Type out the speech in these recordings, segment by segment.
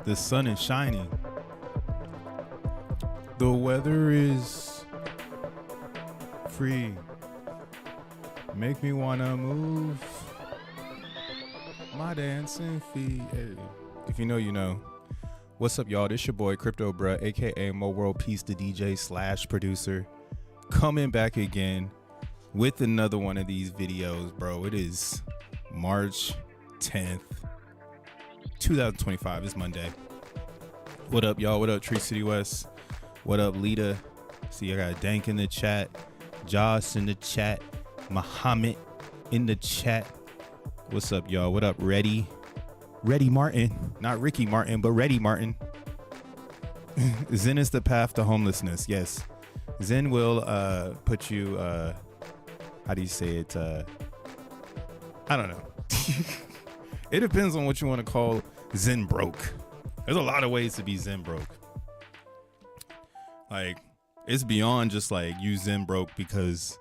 The sun is shining. The weather is free. Make me wanna move my dancing feet. Hey, if you know, you know. What's up, y'all? This your boy Crypto Bruh, aka Mo World Peace, the DJ / producer, coming back again with another one of these videos, bro. It is March 10th. 2025 is Monday. What up, y'all? What up, Tree City West? What up, Lita? See, I got Dank in the chat, Josh in the chat, Muhammad in the chat. What's up, y'all? What up, Reddy Martin? Not Ricky Martin, but Reddy Martin. Zen is the path to homelessness. Yes, Zen will put you. How do you say it? I don't know. It depends on what you want to call Zen broke. There's a lot of ways to be Zen broke. Like, it's beyond just like you Zen broke because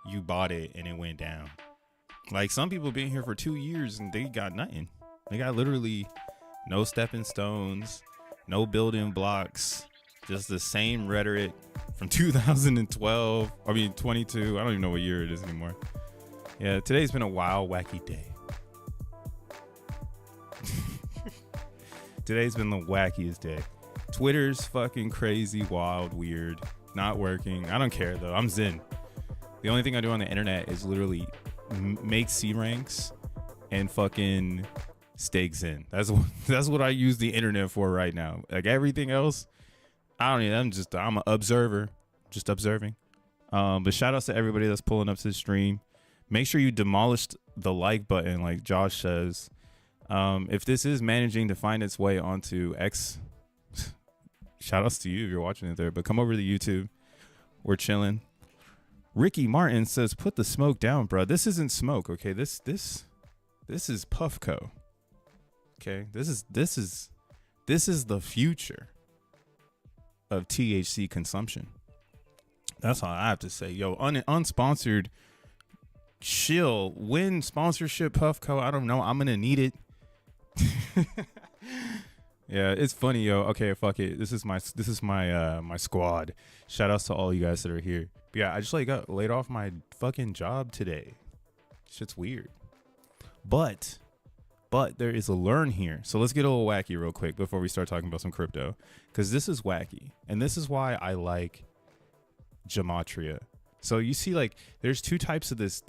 you bought it and it went down. Like, some people been here for 2 years and they got nothing. They got literally no stepping stones, no building blocks, just the same rhetoric from 2012. I mean, 22. I don't even know what year it is anymore. Yeah, today's been a wild, wacky day. Today's been the wackiest day. Twitter's fucking crazy, wild, weird, not working. I don't care though. I'm Zen. The only thing I do on the internet is literally make C ranks and fucking stake Zen. That's what I use the internet for right now. Like everything else, I don't even. I'm an observer, just observing. But shout outs to everybody that's pulling up to the stream. Make sure you demolished the like button, like Josh says. If this is managing to find its way onto X, shout outs to you if you're watching it there, but come over to YouTube. We're chilling. Ricky Martin says, put the smoke down, bro. This isn't smoke. Okay. This is Puffco. Okay. This is the future of THC consumption. That's all I have to say. Yo, unsponsored shill, win sponsorship Puffco. I don't know. I'm going to need it. Yeah, it's funny, yo. Okay, fuck it. This is my my squad. Shout outs to all you guys that are here. But yeah, I just like got laid off my fucking job today. Shit's weird. But there is a learn here. So let's get a little wacky real quick before we start talking about some crypto, because this is wacky, and this is why I like gematria. So you see, like, there's two types of this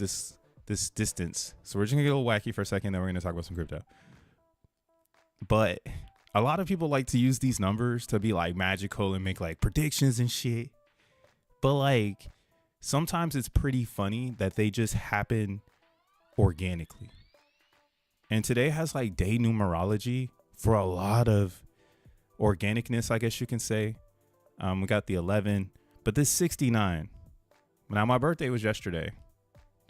distance. So we're just gonna get a little wacky for a second, then we're gonna talk about some crypto. But a lot of people like to use these numbers to be like magical and make like predictions and shit. But like, sometimes it's pretty funny that they just happen organically. And today has like day numerology for a lot of organicness, I guess you can say. We got the 11, but this 69. Now my birthday was yesterday,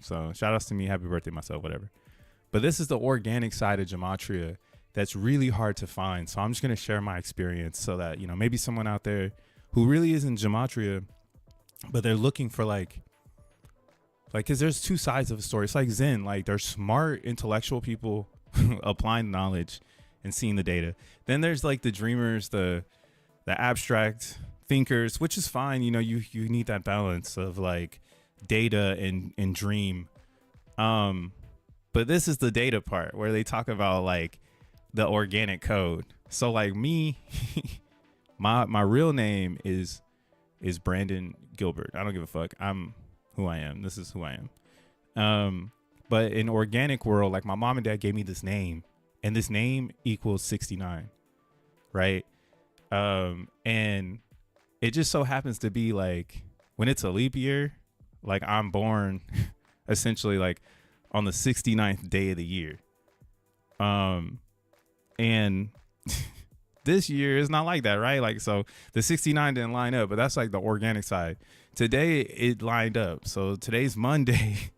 so shout outs to me. Happy birthday myself, whatever. But this is the organic side of gematria that's really hard to find. So I'm just going to share my experience so that, you know, maybe someone out there who really isn't gematria, but they're looking for like, cause there's two sides of a story. It's like Zen, like there's smart intellectual people applying knowledge and seeing the data. Then there's like the dreamers, the abstract thinkers, which is fine. You know, you need that balance of like data and dream. But this is the data part where they talk about like the organic code. So like me, my real name is Brandon Gilbert. I don't give a fuck. I'm who I am. This is who I am. But in organic world, like my mom and dad gave me this name, and this name equals 69, right? And it just so happens to be like when it's a leap year, like I'm born essentially like on the 69th day of the year. And this year is not like that, right? Like, so the 69 didn't line up, but that's like the organic side. Today it lined up. So today's Monday,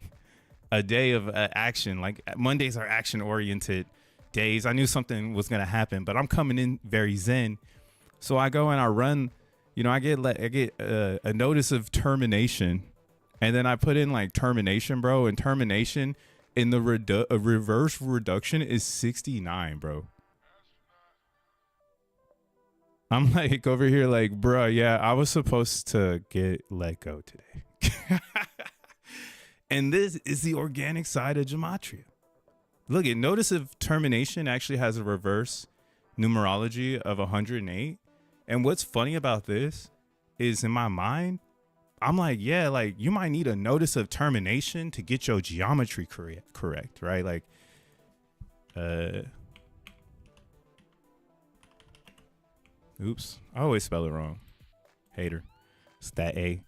a day of action. Like Mondays are action oriented days. I knew something was going to happen, but I'm coming in very zen. So I go and I run, you know, I get a notice of termination, and then I put in like termination, bro, and termination in the reverse reduction is 69, bro. I'm like over here like, bro, yeah, I was supposed to get let go today. And this is the organic side of gematria. Look, at notice of termination actually has a reverse numerology of 108. And what's funny about this is in my mind, I'm like, yeah, like you might need a notice of termination to get your geometry correct, right? Like, oops, I always spell it wrong. Hater. It's that A.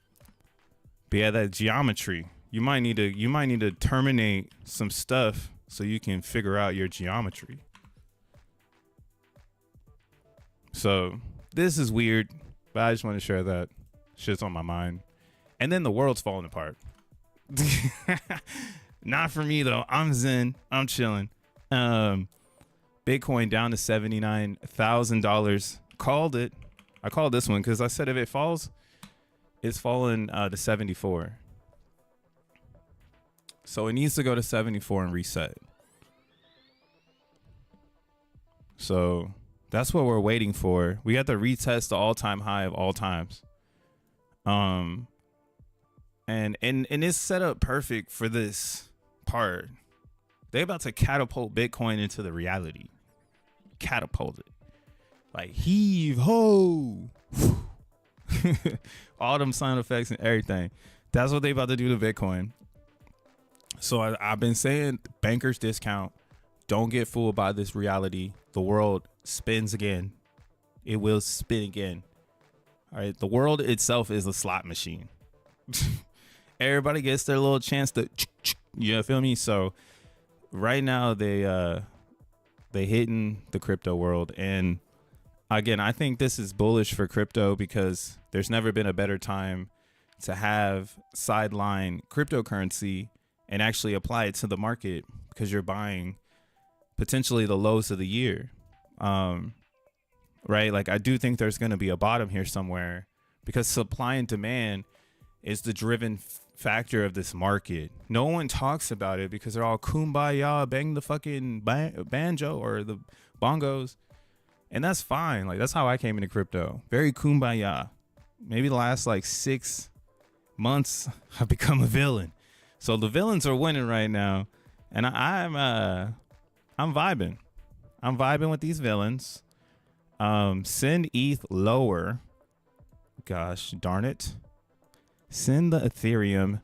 But yeah, that geometry. You might need to terminate some stuff so you can figure out your geometry. So this is weird, but I just want to share that. Shit's on my mind. And then the world's falling apart. Not for me though. I'm zen. I'm chilling. Bitcoin down to $79,000. Called it. I called this one because I said if it falls, it's fallen to 74. So it needs to go to 74 and reset. So that's what we're waiting for. We got to retest the all-time high of all times. And it's set up perfect for this part. They're about to catapult Bitcoin into the reality. Catapult it. Like heave ho. All them sound effects and everything. That's what they about to do to Bitcoin. So I've been saying bankers discount. Don't get fooled by this reality. The world spins again. It will spin again. All right. The world itself is a slot machine. Everybody gets their little chance to, you feel me? So right now they hitting the crypto world. And again, I think this is bullish for crypto because there's never been a better time to have sideline cryptocurrency and actually apply it to the market because you're buying potentially the lows of the year. Right? Like I do think there's going to be a bottom here somewhere because supply and demand is the driven factor of this market. No one talks about it because they're all kumbaya, bang the fucking banjo or the bongos. And that's fine. Like that's how I came into crypto. Very kumbaya. Maybe the last like 6 months I've become a villain. So the villains are winning right now. And I'm vibing. I'm vibing with these villains. Send ETH lower. Gosh darn it. Send the Ethereum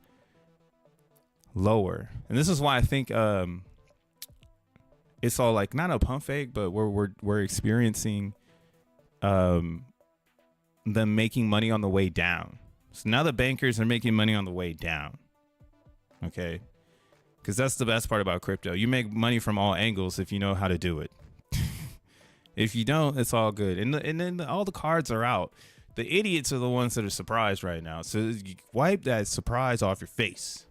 lower. And this is why I think it's all like not a pump fake, but we're experiencing them making money on the way down. So now the bankers are making money on the way down. Okay. Because that's the best part about crypto. You make money from all angles if you know how to do it. If you don't, it's all good. And then all the cards are out. The idiots are the ones that are surprised right now. So you wipe that surprise off your face.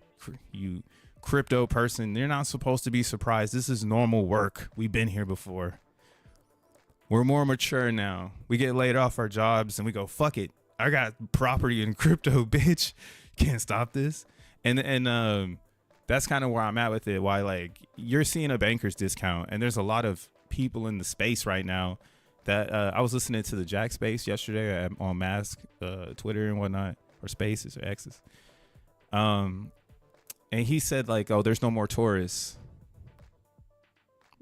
You crypto person, you're not supposed to be surprised. This is normal work. We've been here before. We're more mature now. We get laid off our jobs and we go, fuck it. I got property in crypto, bitch. Can't stop this. And that's kind of where I'm at with it. Why, like, you're seeing a banker's discount, and there's a lot of people in the space right now that I was listening to the Jack Space yesterday on Mask, Twitter and whatnot, or Spaces or X's. And he said like, oh, there's no more tourists.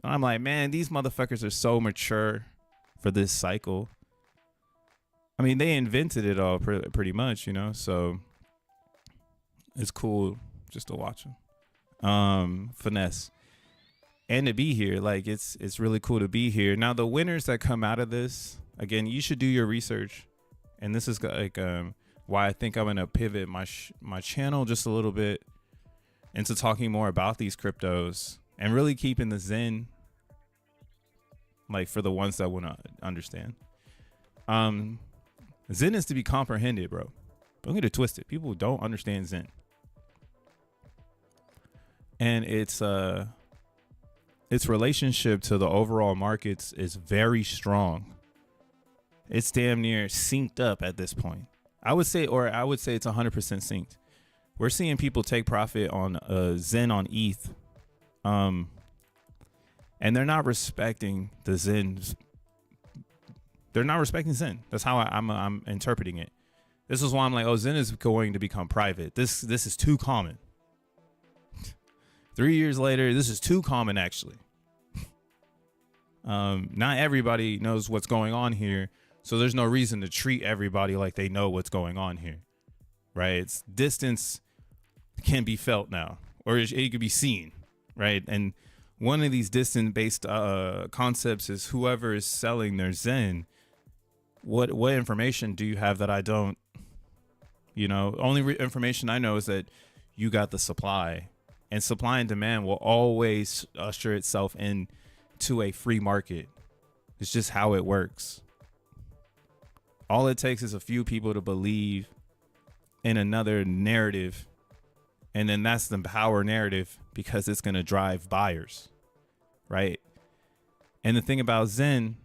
And I'm like, man, these motherfuckers are so mature for this cycle. I mean, they invented it all pretty much, you know, so it's cool just to watch them. finesse. And to be here, like it's really cool to be here. Now the winners that come out of this, again, you should do your research, and this is like why I think I'm gonna pivot my channel just a little bit into talking more about these cryptos and really keeping the Zen, like for the ones that want to understand. Zen is to be comprehended, bro. Don't get it twisted. People don't understand Zen, and its relationship to the overall markets is very strong. It's damn near synced up at this point. I would say it's 100% synced. We're seeing people take profit on Zen on ETH, and they're not respecting the Zen's. They're not respecting Zen. That's how I'm interpreting it. This is why I'm like, oh, Zen is going to become private. This is too common. 3 years later, this is too common, actually. Not everybody knows what's going on here, so there's no reason to treat everybody like they know what's going on here, right? It's distance can be felt now, or it could be seen, right? And one of these distance-based concepts is whoever is selling their Zen, what information do you have that I don't? You know, only information I know is that you got the supply. And supply and demand will always usher itself into a free market. It's just how it works. All it takes is a few people to believe in another narrative. And then that's the power narrative, because it's going to drive buyers. Right. And the thing about Zen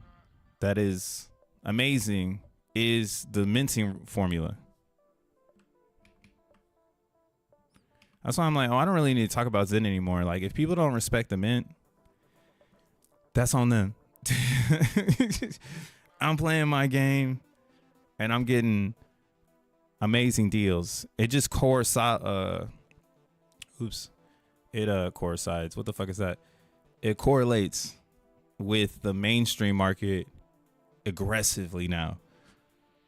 that is amazing is the minting formula. That's why I'm like, oh, I don't really need to talk about Zen anymore. Like, if people don't respect the mint, that's on them. I'm playing my game, and I'm getting amazing deals. It just coincides. It coincides. What the fuck is that? It correlates with the mainstream market aggressively now.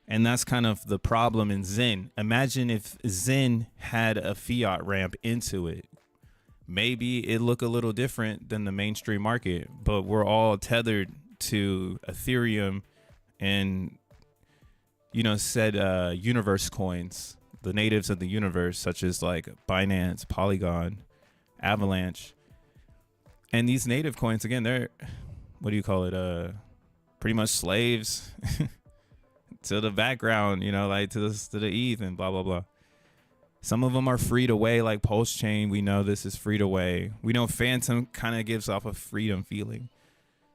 And that's kind of the problem in Zen. Imagine if Zen had a fiat ramp into it. Maybe it look a little different than the mainstream market, but we're all tethered to Ethereum and, you know, said universe coins, the natives of the universe, such as like Binance, Polygon, Avalanche. And these native coins, again, they're, what do you call it? Pretty much slaves to the background, you know, like to the ETH and blah, blah, blah. Some of them are freed away, like Pulse Chain. We know this is freed away. We know Phantom kind of gives off a freedom feeling,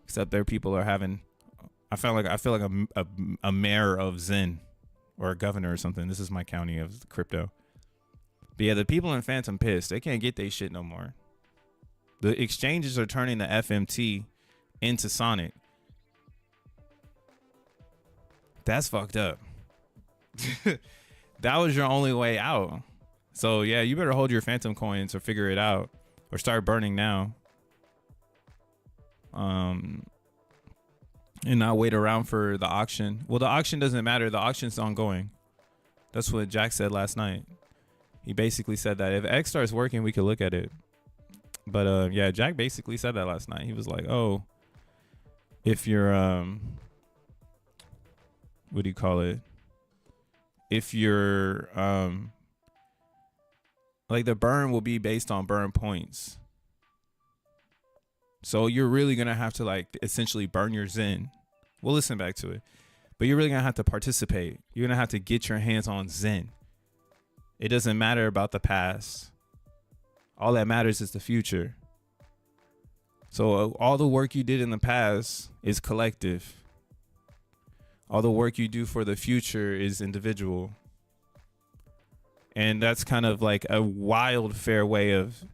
except there people are having, I feel like a mayor of Zen or a governor or something. This is my county of crypto. But yeah, the people in Phantom pissed. They can't get their shit no more. The exchanges are turning the FMT into Sonic. That's fucked up. That was your only way out. So yeah, you better hold your Phantom coins or figure it out, or start burning now. And not wait around for the auction. Well, the auction doesn't matter. The auction's ongoing. That's what Jack said last night. He basically said that if X starts working, we could look at it. But yeah, Jack basically said that last night. He was like, oh, if you're what do you call it? If you're like, the burn will be based on burn points. So you're really gonna have to like essentially burn your Zen. We'll listen back to it. But you're really gonna have to participate. You're gonna have to get your hands on Zen. It doesn't matter about the past. All that matters is the future. So all the work you did in the past is collective. All the work you do for the future is individual. And that's kind of like a wild fair way of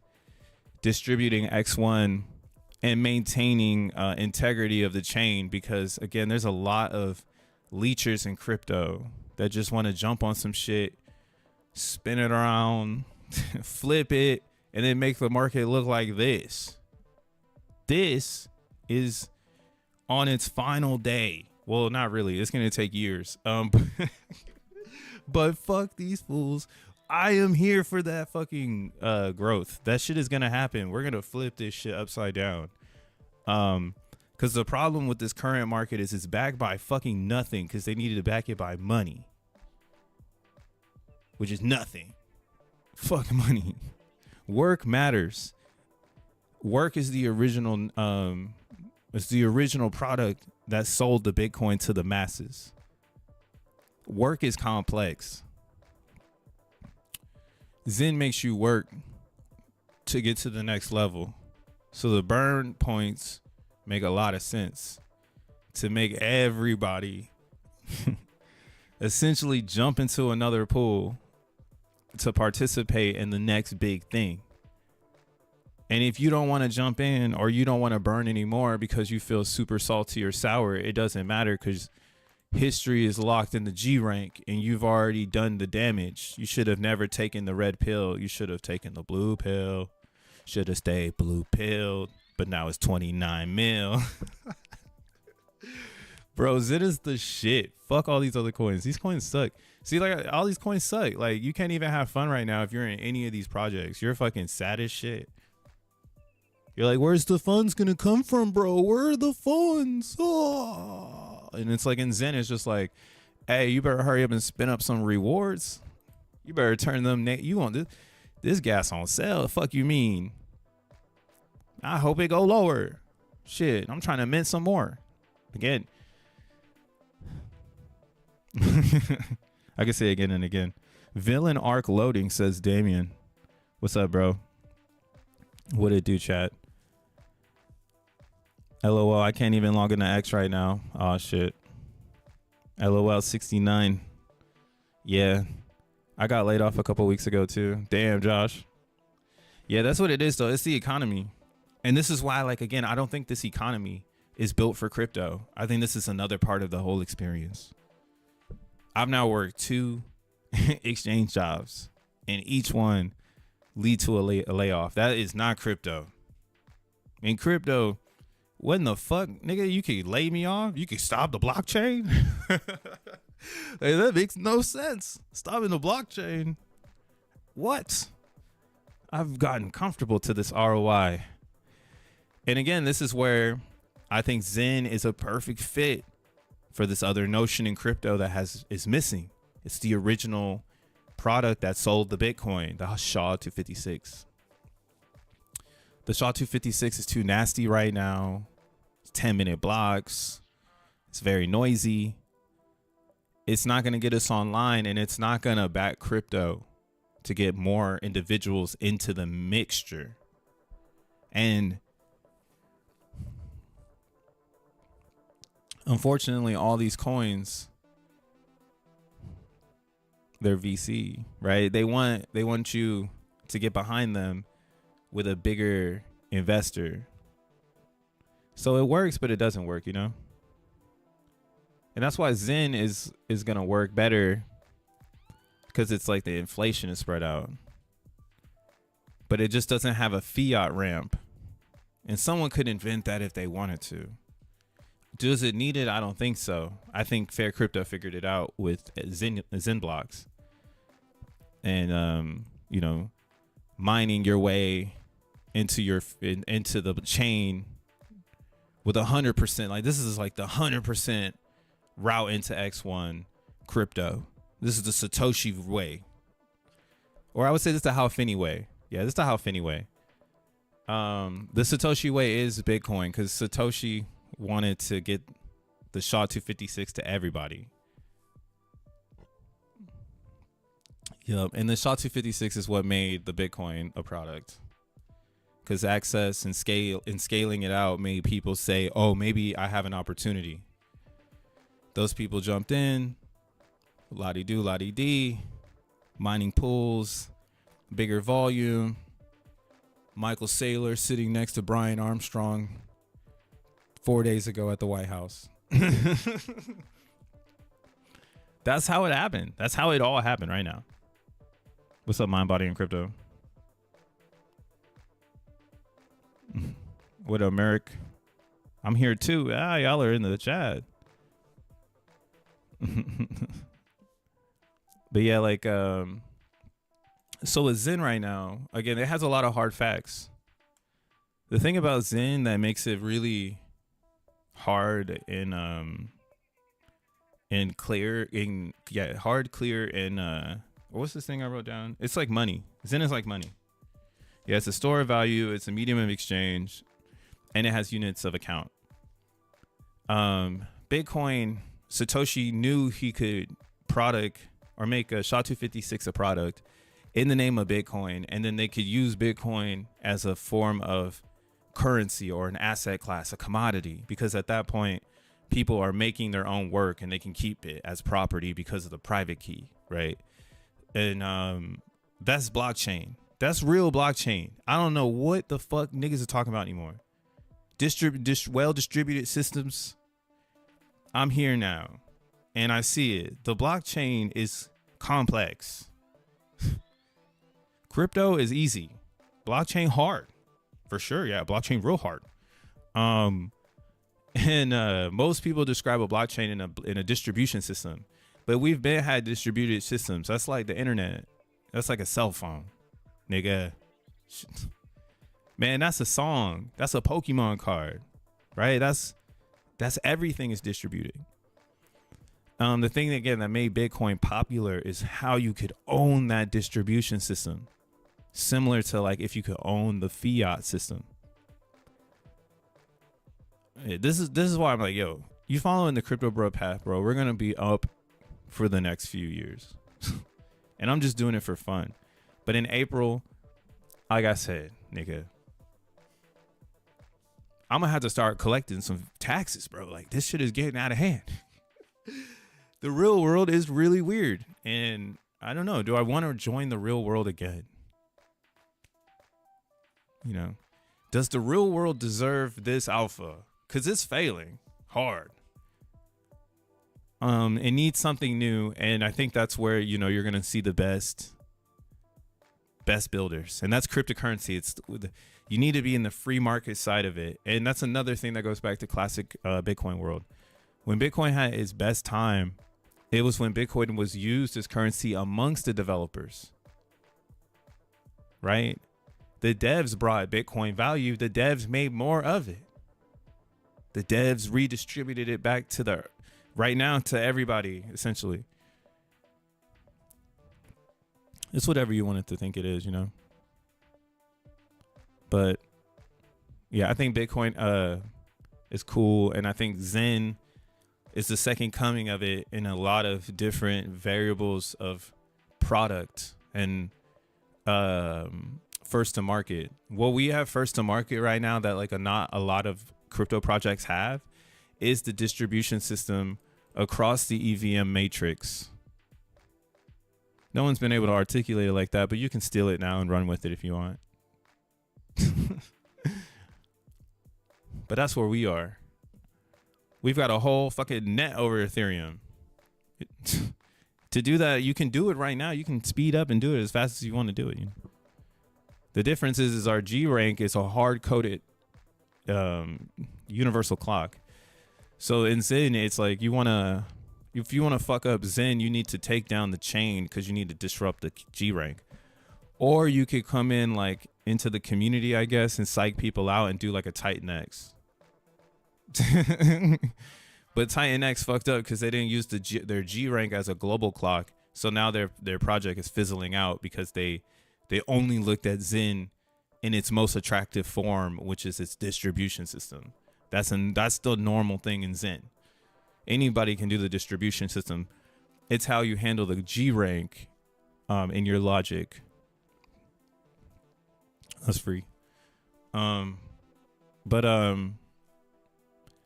distributing X1 and maintaining integrity of the chain, because again, there's a lot of leechers in crypto that just want to jump on some shit, spin it around, flip it, and then make the market look like this. This is on its final day. Well, not really. It's going to take years. But fuck these fools. I am here for that fucking growth. That shit is gonna happen. We're gonna flip this shit upside down. Because the problem with this current market is it's backed by fucking nothing because they needed to back it by money, which is nothing. Fuck money. Work matters. Work is the original it's the original product that sold the Bitcoin to the masses. Work is complex. Zen makes you work to get to the next level. So the burn points make a lot of sense to make everybody essentially jump into another pool to participate in the next big thing. And if you don't want to jump in or you don't want to burn anymore because you feel super salty or sour, it doesn't matter because history is locked in the G rank and you've already done the damage. You should have never taken the red pill. You should have taken the blue pill. Should have stayed blue pilled, but now it's 29 mil. Bro, Zit is the shit. Fuck all these other coins. These coins suck. See, like, all these coins suck. Like, you can't even have fun right now if you're in any of these projects. You're fucking sad as shit. You're like, where's the funds gonna come from, bro? Where are the funds? Oh. And it's like in Zen, it's just like, hey, you better hurry up and spin up some rewards. You better turn them. You want this gas on sale? Fuck you mean? I hope it go lower. Shit, I'm trying to mint some more. Again. I can say again and again. Villain arc loading, says Damien. What's up, bro? What it do, chat? LOL, I can't even log into X right now. Oh, shit. LOL 69. Yeah. I got laid off a couple weeks ago, too. Damn, Josh. Yeah, that's what it is, though. It's the economy. And this is why, like, again, I don't think this economy is built for crypto. I think this is another part of the whole experience. I've now worked 2 exchange jobs, and each one lead to a layoff. That is not crypto. In crypto, what in the fuck, nigga? You could lay me off? You could stop the blockchain? Hey, that makes no sense. Stopping the blockchain. What? I've gotten comfortable to this ROI. And again, this is where I think Zen is a perfect fit for this other notion in crypto that is missing. It's the original product that sold the Bitcoin, the SHA-256. The SHA-256 is too nasty right now. It's 10-minute blocks. It's very noisy. It's not going to get us online, and it's not going to back crypto to get more individuals into the mixture. And unfortunately, all these coins, they're VC, right? They want you to get behind them with a bigger investor. So it works, but it doesn't work, you know? And that's why Zen is going to work better, because it's like the inflation is spread out. But it just doesn't have a fiat ramp. And someone could invent that if they wanted to. Does it need it? I don't think so. I think Fair Crypto figured it out with XENblocks. And, you know, mining your way into the chain with 100%. Like, this is like the 100% route into X1 crypto. This is the Satoshi way. Or I would say this is the Hal Finney way. Yeah, this is the Hal Finney way. The Satoshi way is Bitcoin, because Satoshi wanted to get the SHA-256 to everybody. Yep, and the SHA-256 is what made the Bitcoin a product, because access and scaling it out made people say, oh, maybe I have an opportunity. Those people jumped in, la-di-do, la-di-dee, mining pools, bigger volume. Michael Saylor sitting next to Brian Armstrong 4 days ago at the White House. That's how it happened. That's how it all happened right now. What's up, Mind, Body, and Crypto? What up, Merrick? I'm here too. Ah, y'all are in the chat. But yeah, like, So with Zen right now, again, it has a lot of hard facts. The thing about Zen that makes it really hard and clear in hard, clear, and what's this thing I wrote down? It's like money. Zen is like money. Yeah, it's a store of value, it's a medium of exchange, and it has units of account. Bitcoin, Satoshi knew he could make a SHA-256 a product in the name of Bitcoin, and then they could use Bitcoin as a form of currency or an asset class, a commodity, because at that point people are making their own work and they can keep it as property because of the private key, right? And that's blockchain. That's real blockchain. I don't know what the fuck niggas are talking about anymore. Well-distributed systems. I'm here now and I see it. The blockchain is complex. Crypto is easy. Blockchain hard. For sure, yeah. Blockchain real hard. And most people describe a blockchain in a distribution system, but we've had distributed systems. That's like the internet. That's like a cell phone, nigga. Man, that's a song. That's a Pokemon card, right? That's everything is distributed. The thing again that made Bitcoin popular is how you could own that distribution system, similar to like if you could own the fiat system. This is why I'm like, yo, you following the crypto bro path, bro. We're gonna be up for the next few years, and I'm just doing it for fun. But in April, like I said, nigga, I'm gonna have to start collecting some taxes, bro. Like this shit is getting out of hand. The real world is really weird, and I don't know. Do I want to join the real world again? You know, does the real world deserve this alpha? Because it's failing hard. It needs something new, and I think that's where, you know, you're gonna see the best builders, and that's cryptocurrency. You need to be in the free market side of it, and that's another thing that goes back to classic Bitcoin world. When Bitcoin had its best time, it was when Bitcoin was used as currency amongst the developers, right? The devs brought Bitcoin value. The devs made more of it. The devs redistributed it back to right now to everybody, essentially. It's whatever you want it to think it is, you know? But yeah, I think Bitcoin is cool. And I think Zen is the second coming of it in a lot of different variables of product and first to market. What we have first to market right now that like not a lot of crypto projects have is the distribution system across the EVM matrix. No one's been able to articulate it like that, but you can steal it now and run with it if you want. But that's where we are. We've got a whole fucking net over Ethereum. To do that, you can do it right now. You can speed up and do it as fast as you want to do it. You know? The difference is our G rank is a hard-coded universal clock. So in Zen, it's like if you want to fuck up Zen, you need to take down the chain because you need to disrupt the G rank. Or you could come in like into the community, I guess, and psych people out and do like a Titan X. But Titan X fucked up because they didn't use their G rank as a global clock. So now their project is fizzling out because they only looked at Zen in its most attractive form, which is its distribution system. That's the normal thing in Zen. Anybody can do the distribution system. It's how you handle the G rank in your logic. That's free.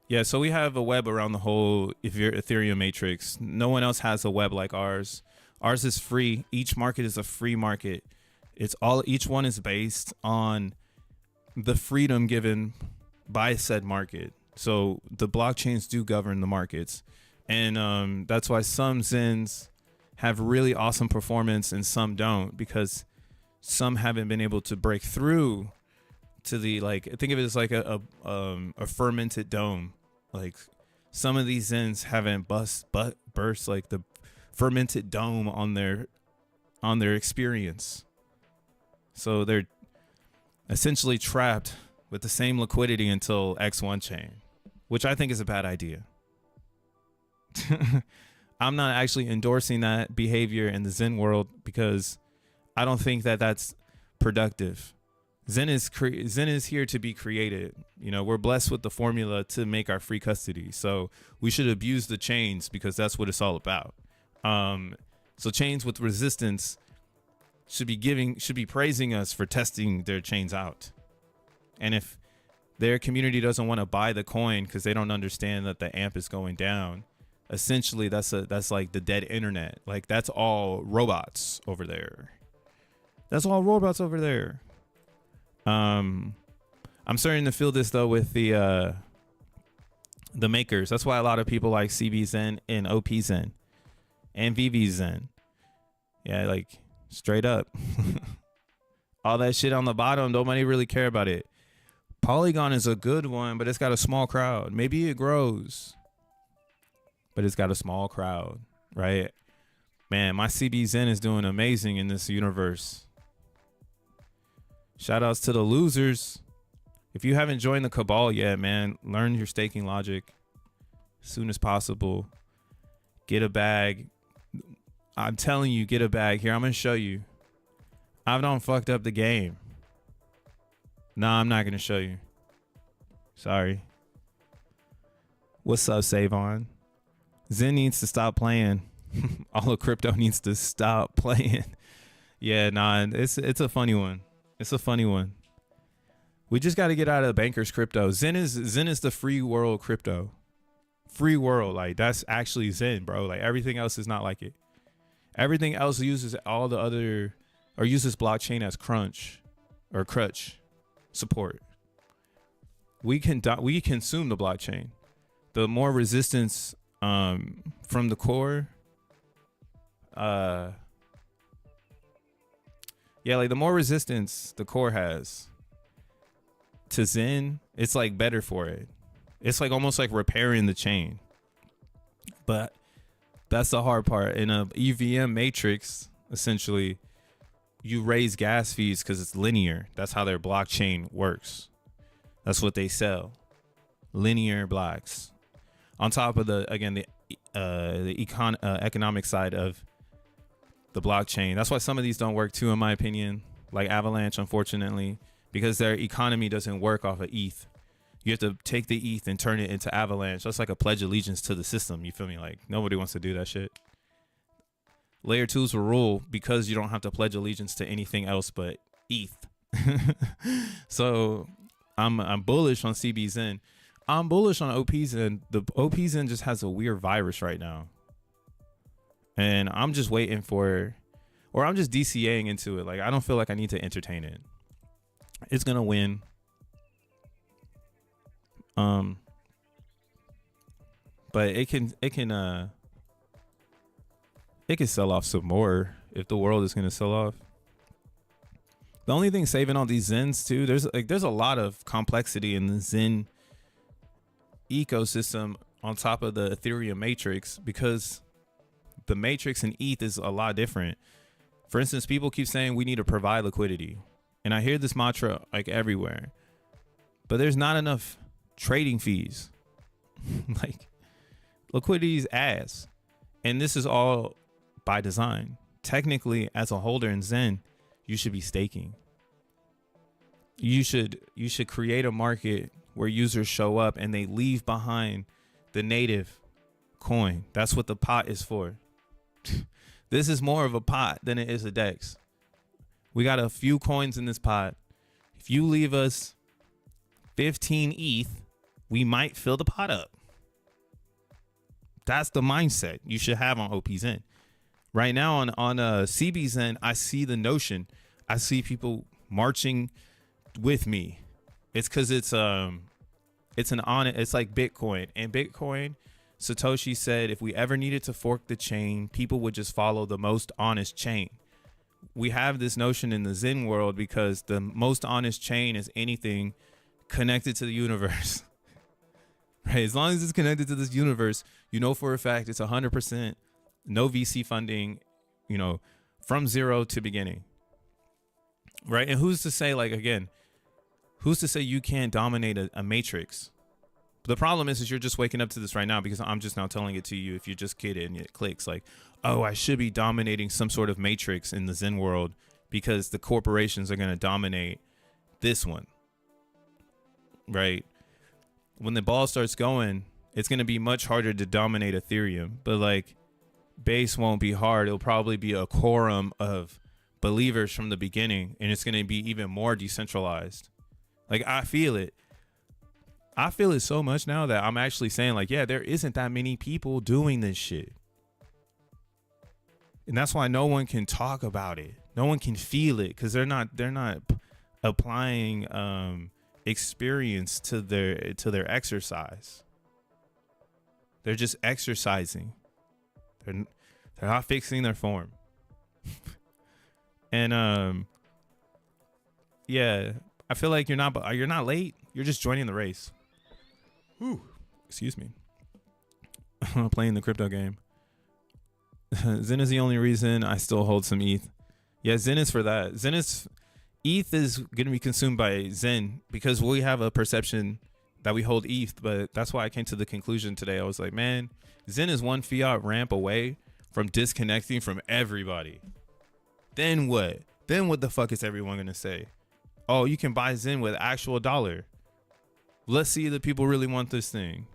Yeah, so we have a web around the whole Ethereum matrix. No one else has a web like ours. Ours is free. Each market is a free market. Each one is based on the freedom given by said market. So the blockchains do govern the markets. And that's why some Zens have really awesome performance and some don't, because some haven't been able to break through to the, like, think of it as like a fermented dome. Like some of these Zens haven't burst like the fermented dome on their experience. So they're essentially trapped with the same liquidity until X1 chain, which I think is a bad idea. I'm not actually endorsing that behavior in the Zen world because I don't think that that's productive. Zen is here to be created. You know, we're blessed with the formula to make our free custody. So we should abuse the chains because that's what it's all about. So chains with resistance should be praising us for testing their chains out. And if their community doesn't want to buy the coin because they don't understand that the amp is going down, essentially that's like the dead internet. Like that's all robots over there. That's all robots over there. I'm starting to feel this though with the makers. That's why a lot of people like CBZen and OPZen and VVZen. Yeah, like straight up. All that shit on the bottom, nobody really care about it. Polygon is a good one, but it's got a small crowd. Maybe it grows, but it's got a small crowd, right? Man, my CBZen is doing amazing in this universe. Shout outs to the losers. If you haven't joined the Cabal yet, man, learn your staking logic as soon as possible. Get a bag. I'm telling you, get a bag. Here, I'm going to show you. I've done fucked up the game. Nah, I'm not going to show you. Sorry. What's up, Savon? Zen needs to stop playing. All of crypto needs to stop playing. Yeah, nah, it's a funny one. It's a funny one. We just got to get out of the bankers crypto. Zen is the free world crypto. Free world. Like that's actually Zen, bro. Like everything else is not like it. Everything else uses all the other or uses blockchain as crutch support. We consume the blockchain. The more resistance from the core yeah, like the more resistance the core has to Zen, it's like better for it. It's like almost like repairing the chain. But that's the hard part. In a EVM matrix, essentially, you raise gas fees because it's linear. That's how their blockchain works. That's what they sell. Linear blocks. On top of the economic side of the blockchain. That's why some of these don't work too, in my opinion, like Avalanche, unfortunately, because their economy doesn't work off of ETH. You have to take the ETH and turn it into Avalanche. That's like a pledge allegiance to the system. You feel me? Like nobody wants to do that shit. Layer 2s will rule because you don't have to pledge allegiance to anything else but ETH. So I'm bullish on CBZen. I'm bullish on OPZen. The OPZen just has a weird virus right now. And I'm just waiting for, or I'm just DCAing into it. Like, I don't feel like I need to entertain it. It's going to win. But it can sell off some more if the world is going to sell off. The only thing saving all these Zens too, there's a lot of complexity in the Zen ecosystem on top of the Ethereum matrix, because the matrix and ETH is a lot different. For instance, people keep saying we need to provide liquidity, and I hear this mantra like everywhere, but there's not enough trading fees. Like, liquidity's ass, and this is all by design. Technically, as a holder in Zen, you should be staking. You should create a market where users show up and they leave behind the native coin. That's what the pot is for. This is more of a pot than it is a DEX. We got a few coins in this pot. If you leave us 15 ETH, we might fill the pot up. That's the mindset you should have on OPZen. Right now on CBZen, I see the notion. I see people marching with me. It's because it's like Bitcoin. And Bitcoin, Satoshi said if we ever needed to fork the chain, people would just follow the most honest chain. We have this notion in the Zen world because the most honest chain is anything connected to the universe. Right? As long as it's connected to this universe, you know for a fact it's 100% no VC funding, you know, from zero to beginning. right? And who's to say, like, again, who's to say you can't dominate a matrix? The problem is you're just waking up to this right now because I'm just now telling it to you. If you just get it and it clicks, like, oh, I should be dominating some sort of matrix in the Zen world because the corporations are going to dominate this one, right? When the ball starts going, it's going to be much harder to dominate Ethereum, but like base won't be hard. It'll probably be a quorum of believers from the beginning, and it's going to be even more decentralized. Like, I feel it so much now that I'm actually saying, like, yeah, there isn't that many people doing this shit. And that's why no one can talk about it. No one can feel it because they're not applying experience to their exercise. They're just exercising. They're not fixing their form. And yeah, I feel like you're not late. You're just joining the race. Ooh, excuse me. Playing the crypto game. Zen is the only reason I still hold some ETH. Yeah, Zen is for that. ETH is going to be consumed by Zen because we have a perception that we hold ETH, but that's why I came to the conclusion today. I was like, man, Zen is one fiat ramp away from disconnecting from everybody. Then what? Then what the fuck is everyone going to say? Oh, you can buy Zen with actual dollar. Let's see if the people really want this thing.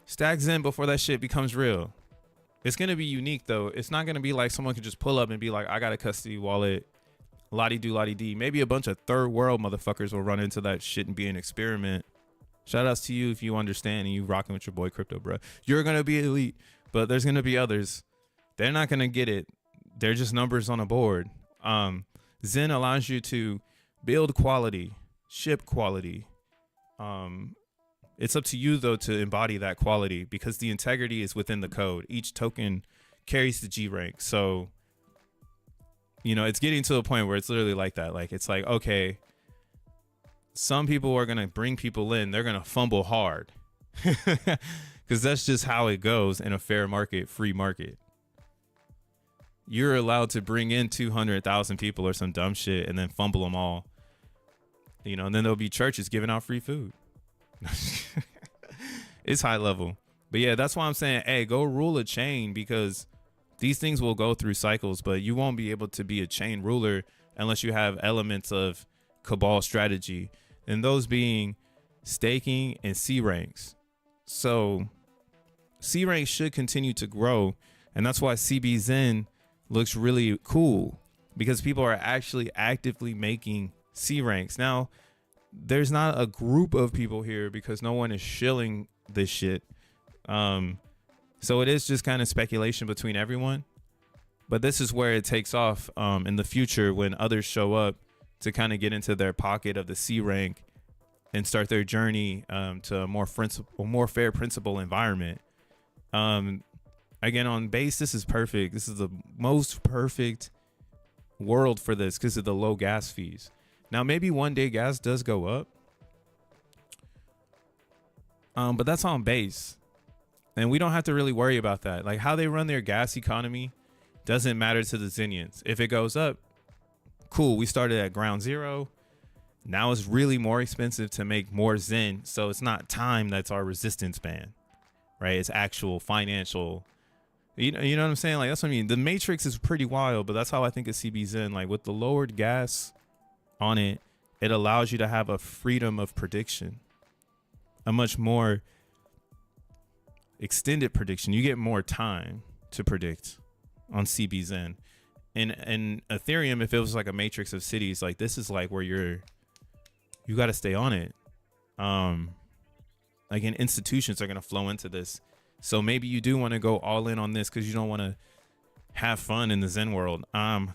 Stack Zen before that shit becomes real. It's going to be unique, though. It's not going to be like someone can just pull up and be like, I got a custody wallet. Lottie-do, lottie-dee. Maybe a bunch of third world motherfuckers will run into that shit and be an experiment. Shout outs to you if you understand and you rocking with your boy Crypto, bro. You're going to be elite, but there's going to be others. They're not going to get it. They're just numbers on a board. Zen allows you to build quality, ship quality. It's up to you, though, to embody that quality because the integrity is within the code. Each token carries the G rank. So, you know, it's getting to a point where it's literally like that. Like, it's like, okay, some people are going to bring people in. They're going to fumble hard because that's just how it goes in a fair market, free market. You're allowed to bring in 200,000 people or some dumb shit and then fumble them all. You know, and then there'll be churches giving out free food. It's high level. But yeah, that's why I'm saying, hey, go rule a chain because these things will go through cycles, but you won't be able to be a chain ruler unless you have elements of Cabal strategy, and those being staking and C ranks. So C ranks should continue to grow, and that's why CBZen looks really cool because people are actually actively making C ranks. Now, there's not a group of people here because no one is shilling this shit. So it is just kind of speculation between everyone. But this is where it takes off in the future when others show up to kind of get into their pocket of the C rank and start their journey to a more fair principle environment. Again, on base, this is perfect. This is the most perfect world for this because of the low gas fees. Now, maybe one day gas does go up, but that's on base. And we don't have to really worry about that. Like how they run their gas economy doesn't matter to the Zenians. If it goes up, cool. We started at ground zero. Now it's really more expensive to make more Zen. So it's not time that's our resistance band, right? It's actual financial. You know what I'm saying? Like, that's what I mean. The matrix is pretty wild, but that's how I think of CBZen. Like with the lowered gas on it, it allows you to have a freedom of prediction, a much more extended prediction. You get more time to predict on CBZen. In Ethereum, if it was like a matrix of cities, like this is like where you got to stay on it. Again, institutions are going to flow into this. So maybe you do want to go all in on this because you don't want to have fun in the Zen world. Me,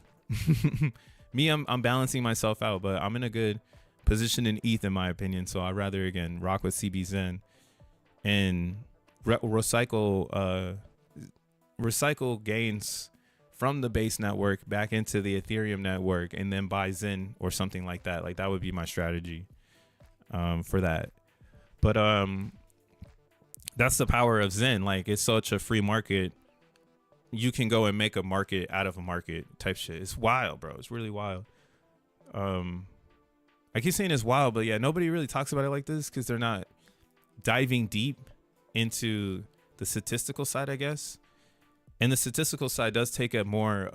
I'm balancing myself out, but I'm in a good position in ETH in my opinion. So I'd rather, again, rock with CBZen and recycle gains from the base network back into the Ethereum network and then buy Zen or something like that. Like that would be my strategy for that. But that's the power of Zen. Like it's such a free market you can go and make a market out of a market type shit. It's wild, bro. It's really wild. I keep saying it's wild, but yeah, nobody really talks about it like this because they're not diving deep into the statistical side, I guess. And the statistical side does take a more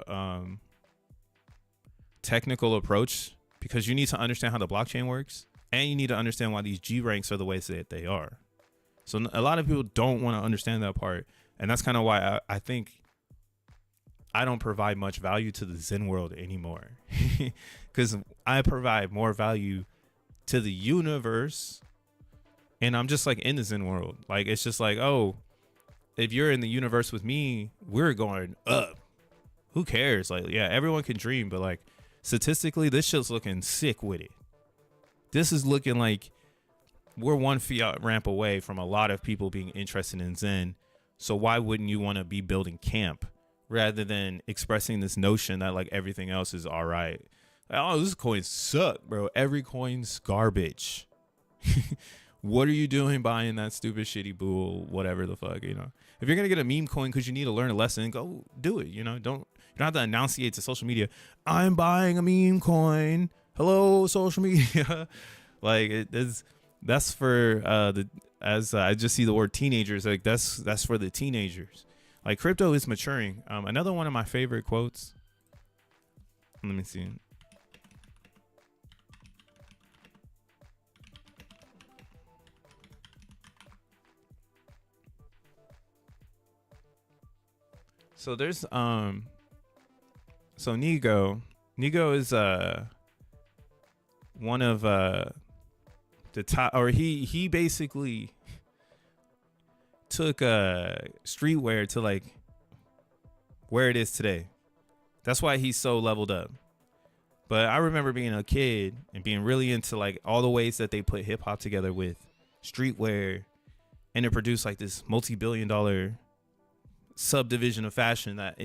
technical approach because you need to understand how the blockchain works, and you need to understand why these G ranks are the ways that they are. So a lot of people don't want to understand that part, and that's kind of why I think I don't provide much value to the Zen world anymore, because I provide more value to the universe, and I'm just like in the Zen world. Like, it's just like, oh, if you're in the universe with me, we're going up. Who cares? Like, yeah, everyone can dream, but like statistically, this shit's looking sick with it. This is looking like we're one fiat ramp away from a lot of people being interested in Zen. So why wouldn't you want to be building camp rather than expressing this notion that like everything else is all right? Like, oh, this coin suck, bro. Every coin's garbage. What are you doing buying that stupid shitty bull, whatever the fuck, you know? If you're going to get a meme coin because you need to learn a lesson, go do it, you know? You don't have to enunciate to social media, I'm buying a meme coin. Hello, social media. Like, that's for I just see the word teenagers, like that's for the teenagers. Like, crypto is maturing. Another one of my favorite quotes. Let me see. So there's so Nego is one of the top, or he basically took streetwear to like where it is today. That's why he's so leveled up. But I remember being a kid and being really into like all the ways that they put hip hop together with streetwear, and it produced like this multi-billion-dollar subdivision of fashion that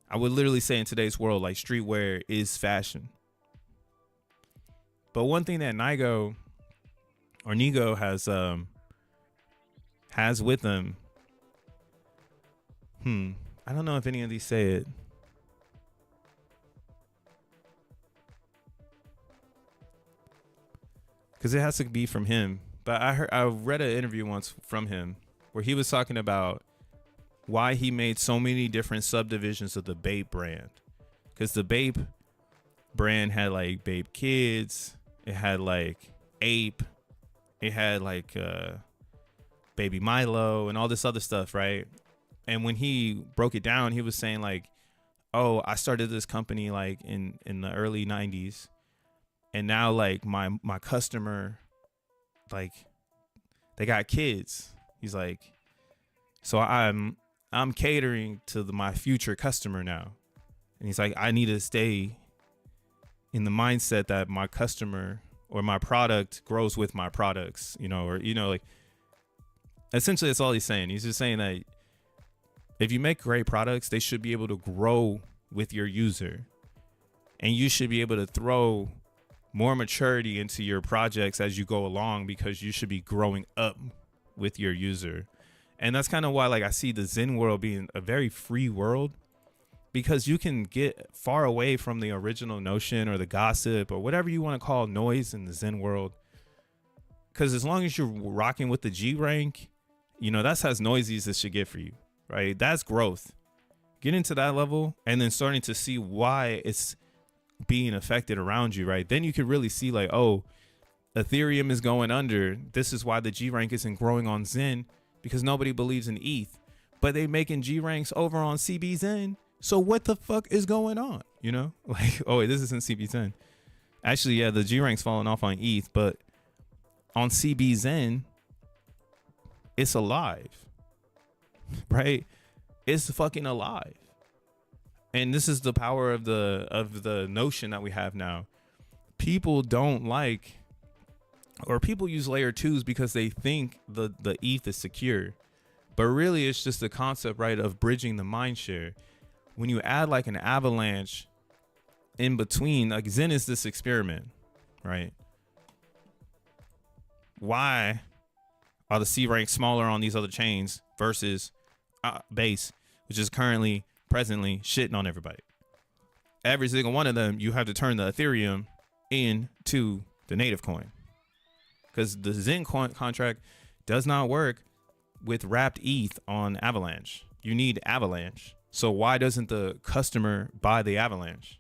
I would literally say in today's world, like, streetwear is fashion. But one thing that Nego has with them, I don't know if any of these say it. Because it has to be from him. But I read an interview once from him where he was talking about why he made so many different subdivisions of the P.o.P brand. Because the P.o.P brand had like P.o.P Kids, it had like Ape, it had like Baby Milo and all this other stuff, right? And when he broke it down, he was saying like, oh, I started this company like in the early 90s, and now like my customer, like, they got kids. He's like, so I'm catering to my future customer now. And he's like, I need to stay in the mindset that my customer or my product grows with my products, you know, or, you know, like, essentially that's all he's saying. He's just saying that if you make great products, they should be able to grow with your user, and you should be able to throw more maturity into your projects as you go along, because you should be growing up with your user. And that's kind of why, like, I see the Zen world being a very free world, because you can get far away from the original notion or the gossip or whatever you want to call noise in the Zen world. Because as long as you're rocking with the G rank, you know, that's as noisy as it should get for you, right? That's growth. Get into that level and then starting to see why it's being affected around you, right? Then you can really see like, oh, Ethereum is going under. This is why the G rank isn't growing on Zen, because nobody believes in ETH, but they making G ranks over on CBZen. So what the fuck is going on? You know, like, oh wait, this isn't CBZen. Actually, yeah, the G rank's falling off on ETH, but on CBZen, it's alive, right? It's fucking alive. And this is the power of the notion that we have now. People don't like, or people use layer twos because they think the ETH is secure, but really it's just the concept, right, of bridging the mind share. When you add like an avalanche in between, like Zen is this experiment, right? Why are the C ranks smaller on these other chains versus base, which is currently presently shitting on everybody. Every single one of them, you have to turn the Ethereum into the native coin, because the XEN contract does not work with wrapped ETH on Avalanche. You need Avalanche. So why doesn't the customer buy the Avalanche?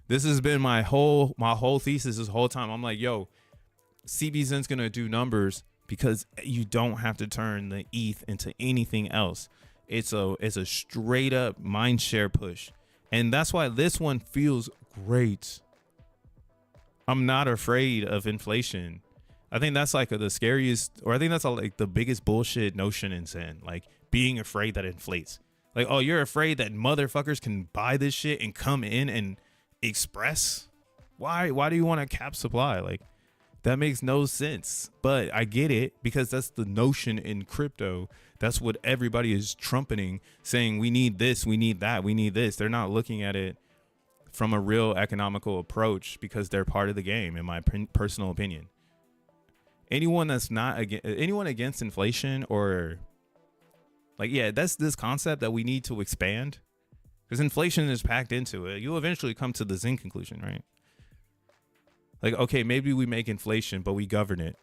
This has been my whole thesis this whole time. I'm like, yo, CBZen's gonna do numbers because you don't have to turn the ETH into anything else. It's a straight up mindshare push, and that's why this one feels great. I'm not afraid of inflation. I think that's like the scariest, or I think that's like the biggest bullshit notion in Zen. Like being afraid that it inflates. Like, oh, you're afraid that motherfuckers can buy this shit and come in and express? Why do you want a cap supply? Like, that makes no sense. But I get it, because that's the notion in crypto. That's what everybody is trumpeting, saying we need this, we need that, we need this. They're not looking at it from a real economical approach, because they're part of the game, in my personal opinion. Anyone that's not anyone against inflation, or like, yeah, that's this concept that we need to expand, because inflation is packed into it. You'll eventually come to the Zen conclusion, right? Like, okay, maybe we make inflation, but we govern it.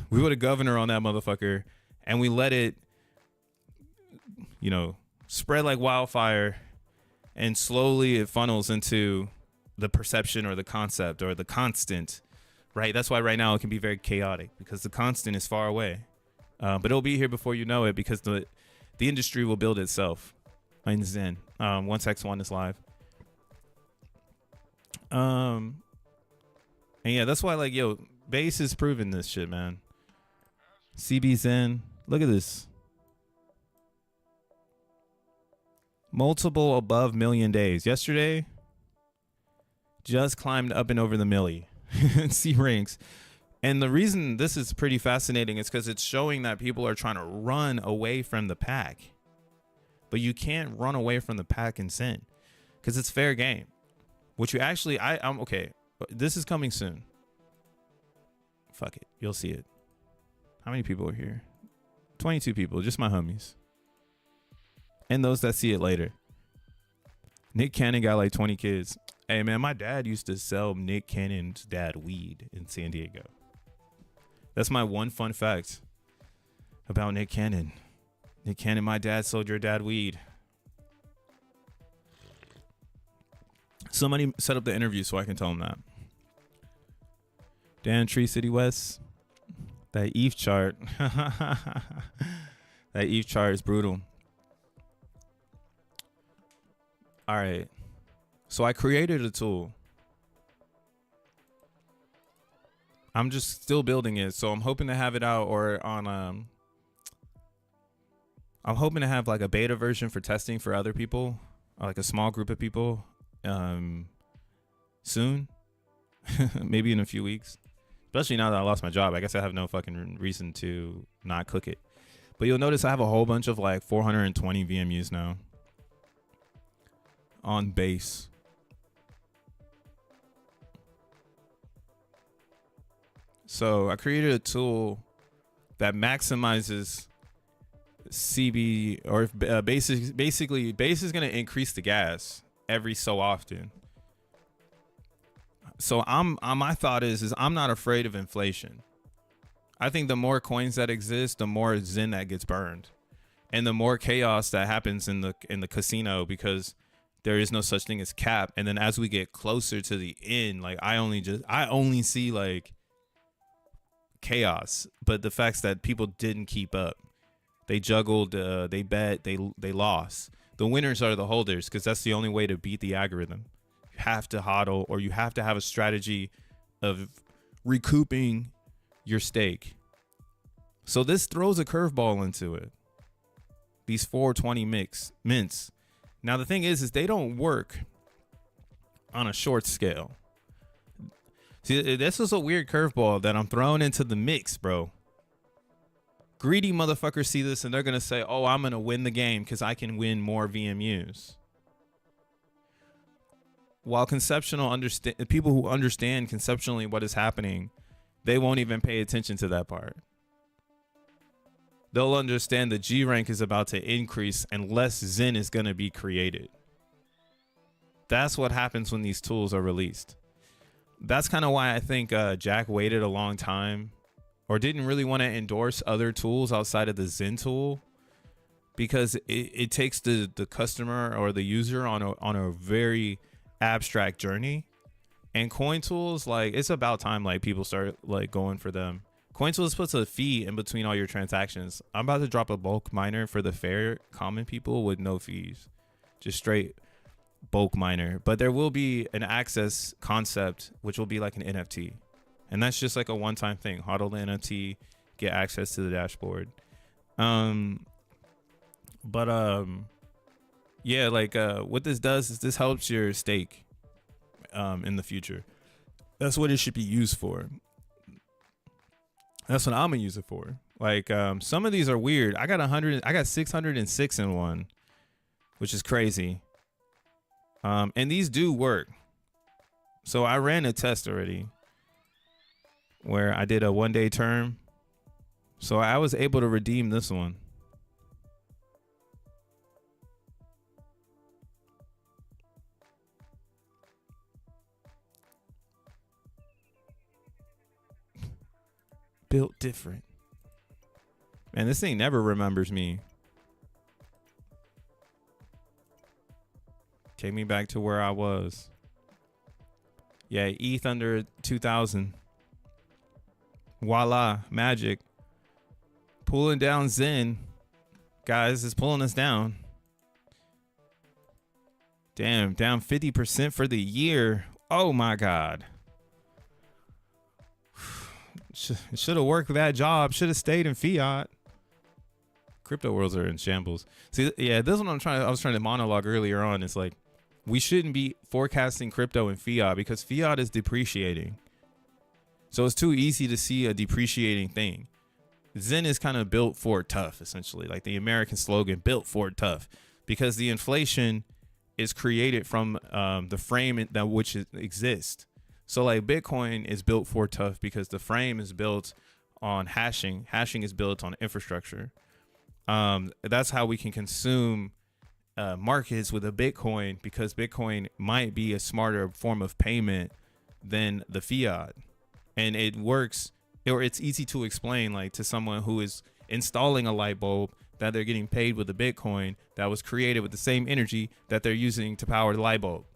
We put a governor on that motherfucker, and we let it, you know, spread like wildfire, and slowly it funnels into the perception or the concept or the constant, right? That's why right now it can be very chaotic, because the constant is far away. But it'll be here before you know it, because the industry will build itself in Zen once X1 is live. And yeah, that's why, like, yo, Base is proving this shit, man. CBZen, look at this. Multiple above million days. Yesterday, just climbed up and over the milli. C ranks. And the reason this is pretty fascinating is because it's showing that people are trying to run away from the pack. But you can't run away from the pack in Zen, because it's fair game. What you actually, I'm okay. This is coming soon. Fuck it. You'll see it. How many people are here? 22 people. Just my homies. And those that see it later. Nick Cannon got like 20 kids. Hey, man, my dad used to sell Nick Cannon's dad weed in San Diego. That's my one fun fact about Nick Cannon. Nick Cannon, my dad sold your dad weed. Somebody set up the interview so I can tell him that. Dan Tree City West. That ETH chart. That ETH chart is brutal. All right. So I created a tool. I'm just still building it. So I'm hoping to have it out, or on I'm hoping to have like a beta version for testing for other people, like a small group of people, soon. Maybe in a few weeks. Especially now that I lost my job. I guess I have no fucking reason to not cook it. But you'll notice I have a whole bunch of like 420 VMUs now on Base. So I created a tool that maximizes CB, or basically Base is going to increase the gas every so often. So my thought is I'm not afraid of inflation. I think the more coins that exist, the more Zen that gets burned, and the more chaos that happens in the casino, because there is no such thing as cap. And then as we get closer to the end, like I only see like chaos. But the facts that people didn't keep up, they juggled, they bet, they lost. The winners are the holders, because that's the only way to beat the algorithm. Have to hodl, or you have to have a strategy of recouping your stake. So this throws a curveball into it. These 420 mints. Now the thing is they don't work on a short scale. See, this is a weird curveball that I'm throwing into the mix, bro. Greedy motherfuckers see this and they're gonna say, "Oh, I'm gonna win the game because I can win more VMUs." While people who understand conceptually what is happening, they won't even pay attention to that part. they'll understand the G rank is about to increase and less XEN is going to be created. That's what happens when these tools are released. That's kind of why I think Jack waited a long time, or didn't really want to endorse other tools outside of the XEN tool, because it takes the customer or the user on a very abstract journey. And coin tools, like, it's about time like people start like going for them. Coin tools puts a fee in between all your transactions. I'm about to drop a bulk miner for the fair common people with no fees, just straight bulk miner. But there will be an access concept, which will be like an NFT, and that's just like a one-time thing. Hodl the NFT, get access to the dashboard. Yeah, like what this does is this helps your stake in the future. That's what it should be used for. That's what I'm gonna use it for. Like some of these are weird. I got 606 in one, which is crazy. And these do work. So I ran a test already where I did a 1-day term. So I was able to redeem this one. Built different. Man, this thing never remembers me. Take me back to where I was. Yeah, ETH under 2,000. Voila, magic. Pulling down XEN. Guys, it's pulling us down. Damn, down 50% for the year. Oh my God. Should have worked that job. Should have stayed in fiat. Crypto worlds are in shambles. See, yeah, this is what I was trying to monologue earlier on. It's like, we shouldn't be forecasting crypto in fiat because fiat is depreciating. So it's too easy to see a depreciating thing. XEN is kind of built for tough, essentially, like the American slogan, built for tough, because the inflation is created from the frame that which exists. So like Bitcoin is built for tough because the frame is built on hashing. Hashing is built on infrastructure. That's how we can consume markets with a Bitcoin, because Bitcoin might be a smarter form of payment than the fiat. And it works, or it's easy to explain like to someone who is installing a light bulb that they're getting paid with a Bitcoin that was created with the same energy that they're using to power the light bulb.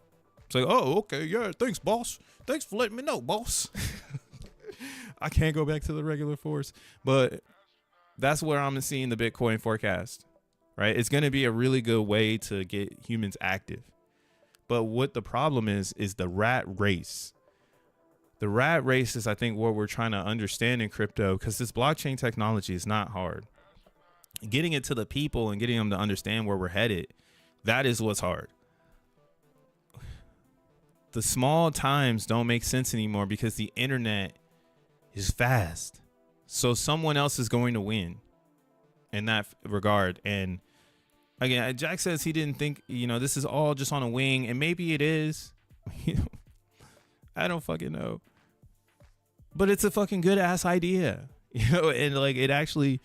It's like, oh, okay, yeah, thanks, boss. Thanks for letting me know, boss. I can't go back to the regular force, but that's where I'm seeing the Bitcoin forecast, right? It's going to be a really good way to get humans active. But what the problem is the rat race. The rat race is, I think, what we're trying to understand in crypto, because this blockchain technology is not hard. Getting it to the people and getting them to understand where we're headed, that is what's hard. The small times don't make sense anymore because the internet is fast. So someone else is going to win in that regard. And again, Jack says he didn't think, this is all just on a wing, and maybe it is. I don't fucking know. But it's a fucking good ass idea. And like it actually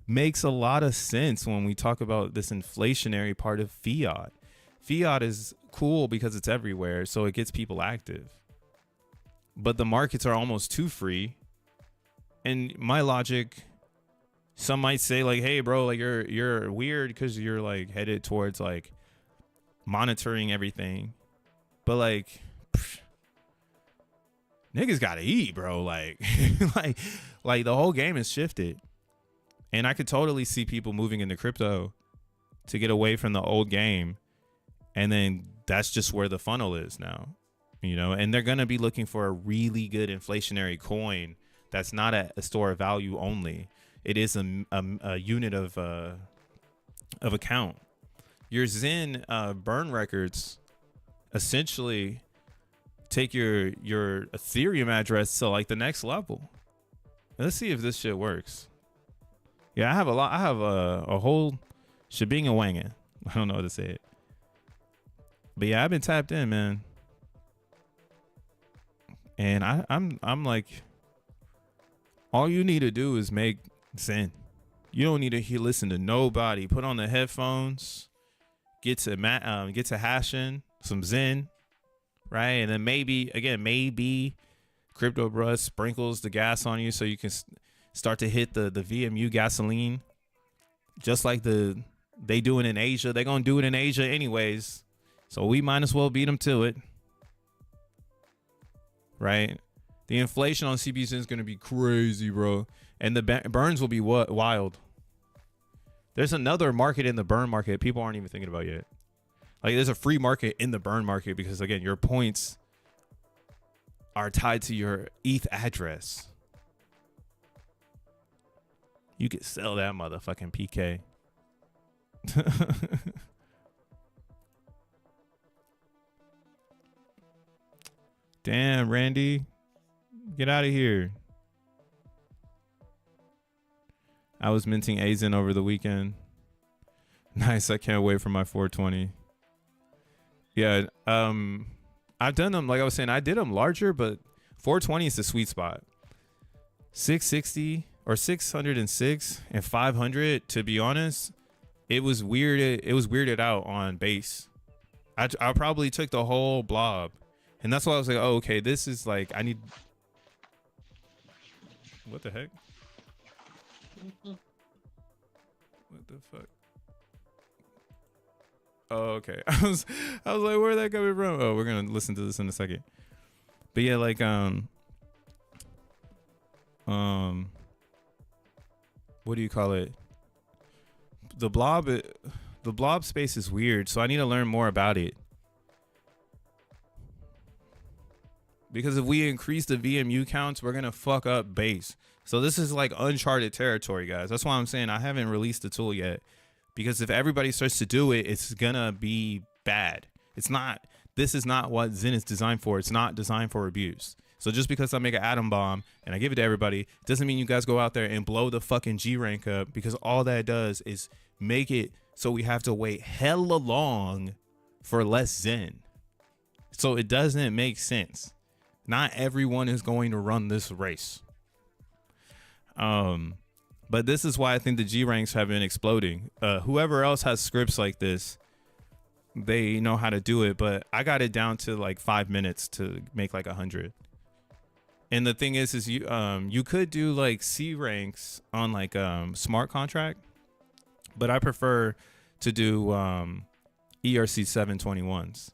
makes a lot of sense when we talk about this inflationary part of fiat. Fiat is cool because it's everywhere, so it gets people active. But the markets are almost too free. And my logic, some might say like, hey bro, like you're weird because you're like headed towards like monitoring everything. But like niggas gotta eat, bro. Like like the whole game has shifted. And I could totally see people moving into crypto to get away from the old game. And then that's just where the funnel is now, and they're going to be looking for a really good inflationary coin that's not a store of value only. It is a unit of account. Your XEN burn records essentially take your Ethereum address to like the next level. Let's see if this shit works. Yeah, I have a whole shebang a wangin'. I don't know how to say it. But yeah, I've been tapped in, man. And I'm like, all you need to do is make XEN. You don't need to listen to nobody. Put on the headphones, get to hashing some Zen, right? And then maybe Crypto Bruh sprinkles the gas on you so you can start to hit the VMU gasoline, just like they do it in Asia. They're gonna do it in Asia anyways, so we might as well beat them to it, right? The inflation on CBZ is gonna be crazy, bro, and the burns will be wild. There's another market in the burn market people aren't even thinking about yet. Like, there's a free market in the burn market because, again, your points are tied to your ETH address. You could sell that motherfucking PK. Damn, Randy. Get out of here. I was minting XEN over the weekend. Nice. I can't wait for my 420. Yeah. I've done them, like I was saying, I did them larger, but 420 is the sweet spot. 660 or 606 and 500, to be honest, it was weird. It was weirded out on base. I probably took the whole blob, and that's why I was like, oh, okay, this is like, I need. What the heck? What the fuck? Oh, okay. I was like, where'd that coming from? Oh, we're gonna listen to this in a second. But yeah, like what do you call it? The blob space is weird, so I need to learn more about it. Because if we increase the VMU counts, we're gonna fuck up base. So this is like uncharted territory, guys. That's why I'm saying I haven't released the tool yet. Because if everybody starts to do it, it's gonna be bad. It's not. This is not what Zen is designed for. It's not designed for abuse. So just because I make an atom bomb and I give it to everybody, doesn't mean you guys go out there and blow the fucking G rank up, because all that does is make it so we have to wait hella long for less Zen. So it doesn't make sense. Not everyone is going to run this race. But this is why I think the G ranks have been exploding. Whoever else has scripts like this, they know how to do it, but I got it down to like 5 minutes to make like 100. And the thing is you could do like C ranks on like smart contract, but I prefer to do ERC 721s.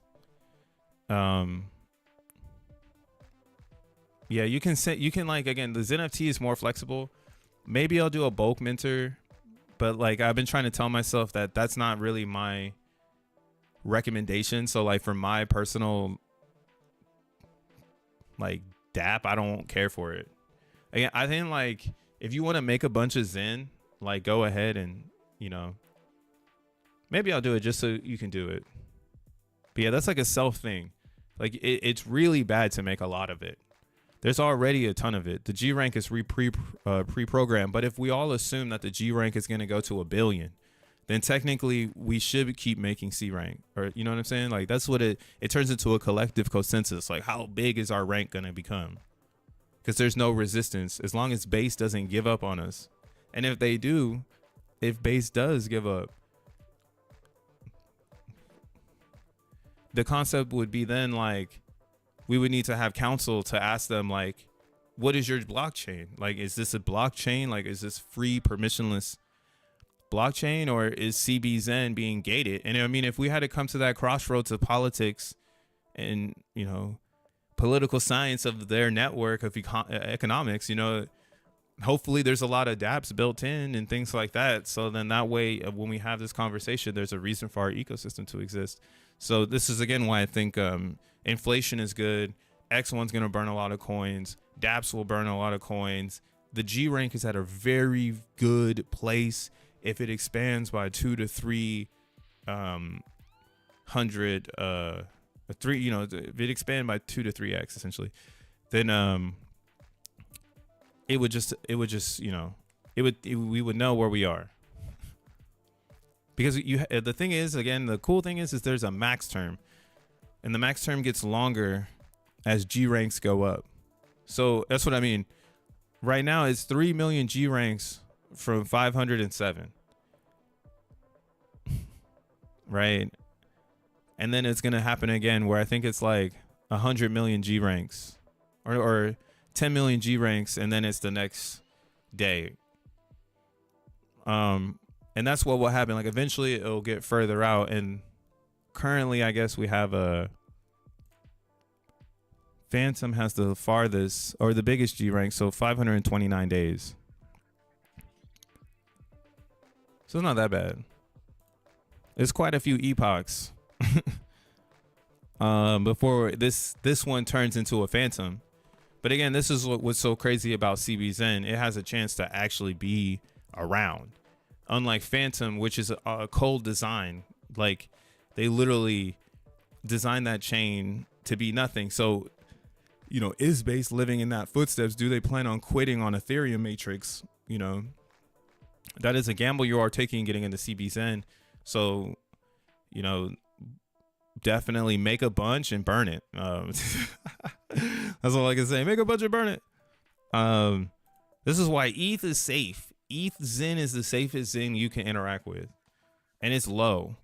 Yeah, you can like, again, the xeNFT is more flexible. Maybe I'll do a bulk minter, but like I've been trying to tell myself that that's not really my recommendation. So like for my personal like DApp, I don't care for it. Again, I think like if you want to make a bunch of Zen, like go ahead and, you know, maybe I'll do it just so you can do it. But yeah, that's like a self thing. Like it's really bad to make a lot of it. There's already a ton of it. The G rank is pre-programmed, but if we all assume that the G rank is going to go to 1 billion, then technically we should keep making C rank, or you know what I'm saying? Like that's what it turns into, a collective consensus. Like how big is our rank going to become? Because there's no resistance as long as base doesn't give up on us. And if they do, if base does give up, the concept would be then like, we would need to have counsel to ask them, like, what is your blockchain? Like, is this a blockchain? Like, is this free permissionless blockchain, or is CBZen being gated? And I mean, if we had to come to that crossroads of politics and, you know, political science of their network of economics, you know, hopefully there's a lot of dApps built in and things like that. So then that way, when we have this conversation, there's a reason for our ecosystem to exist. So this is, again, why I think inflation is good. X1's going to burn a lot of coins. dApps will burn a lot of coins. The G rank is at a very good place. If it expands by 2 to 3 hundred, three, you know, if it expand by 2 to 3x essentially, then it would just, you know, we would know where we are. Because the thing is, again, the cool thing is there's a max term, and the max term gets longer as G ranks go up. So that's what I mean. Right now it's 3 million G ranks from 507, right? And then it's gonna happen again where I think it's like 100 million G ranks, or 10 million G ranks, and then it's the next day. And that's what will happen. Like eventually it'll get further out, and currently I guess we have a Phantom has the farthest or the biggest G rank, so 529 days. So it's not that bad. It's quite a few epochs before this one turns into a Phantom. But again, this is what's so crazy about CBZen. It has a chance to actually be around. Unlike Phantom, which is a cold design. Like, they literally designed that chain to be nothing. So, you know, is Base living in that footsteps? Do they plan on quitting on Ethereum Matrix? You know, that is a gamble you are taking getting into CBZen. So, you know, definitely make a bunch and burn it. That's all I can say. Make a bunch and burn it. This is why ETH is safe. ETH Zen is the safest Zen you can interact with, and it's low.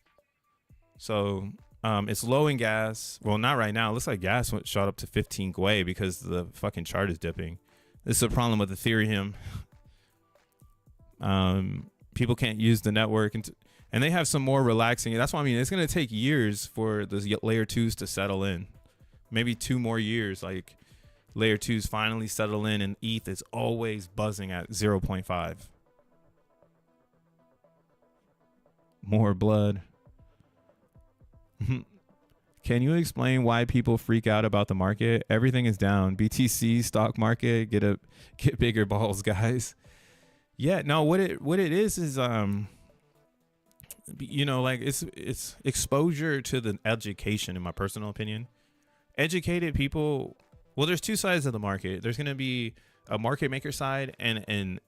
So it's low in gas. Well, not right now. It looks like gas shot up to 15 Gwei because the fucking chart is dipping. This is a problem with Ethereum. People can't use the network, and they have some more relaxing. That's why I mean it's gonna take years for the layer 2s to settle in. Maybe 2 more years. Like layer 2s finally settle in, and ETH is always buzzing at 0.5. More blood. Can you explain why people freak out about the market? Everything is down. BTC stock market, get bigger balls, guys. Yeah, no, what it is you know, like it's exposure to the education, in my personal opinion. Educated people, well, there's 2 sides of the market. There's going to be a market maker side and in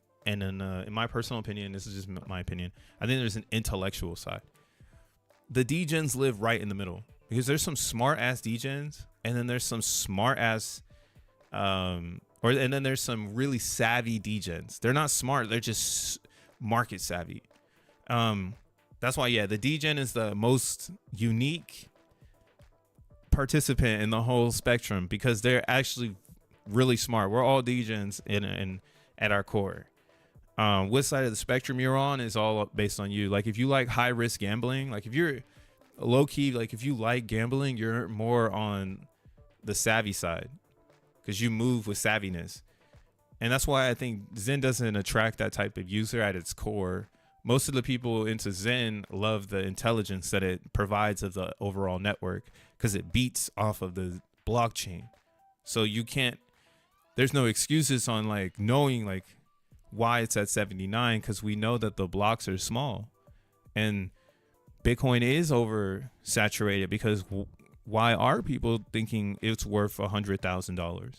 my personal opinion, this is just my opinion, I think there's an intellectual side. The degens live right in the middle, because there's some smart ass degens, and then there's some smart ass and then there's some really savvy degens. They're not smart, they're just market savvy. That's why, yeah, the degen is the most unique participant in the whole spectrum, because they're actually really smart. We're all degens in at our core. What side of the spectrum you're on is all based on you. Like if you like high risk gambling, like if you're low key, like if you like gambling, you're more on the savvy side, because you move with savviness. And that's why I think Zen doesn't attract that type of user at its core. Most of the people into Zen love the intelligence that it provides of the overall network, because it beats off of the blockchain. So you can't, there's no excuses on like knowing like why it's at 79, because we know that the blocks are small, and Bitcoin is oversaturated. Because why are people thinking it's worth $100,000?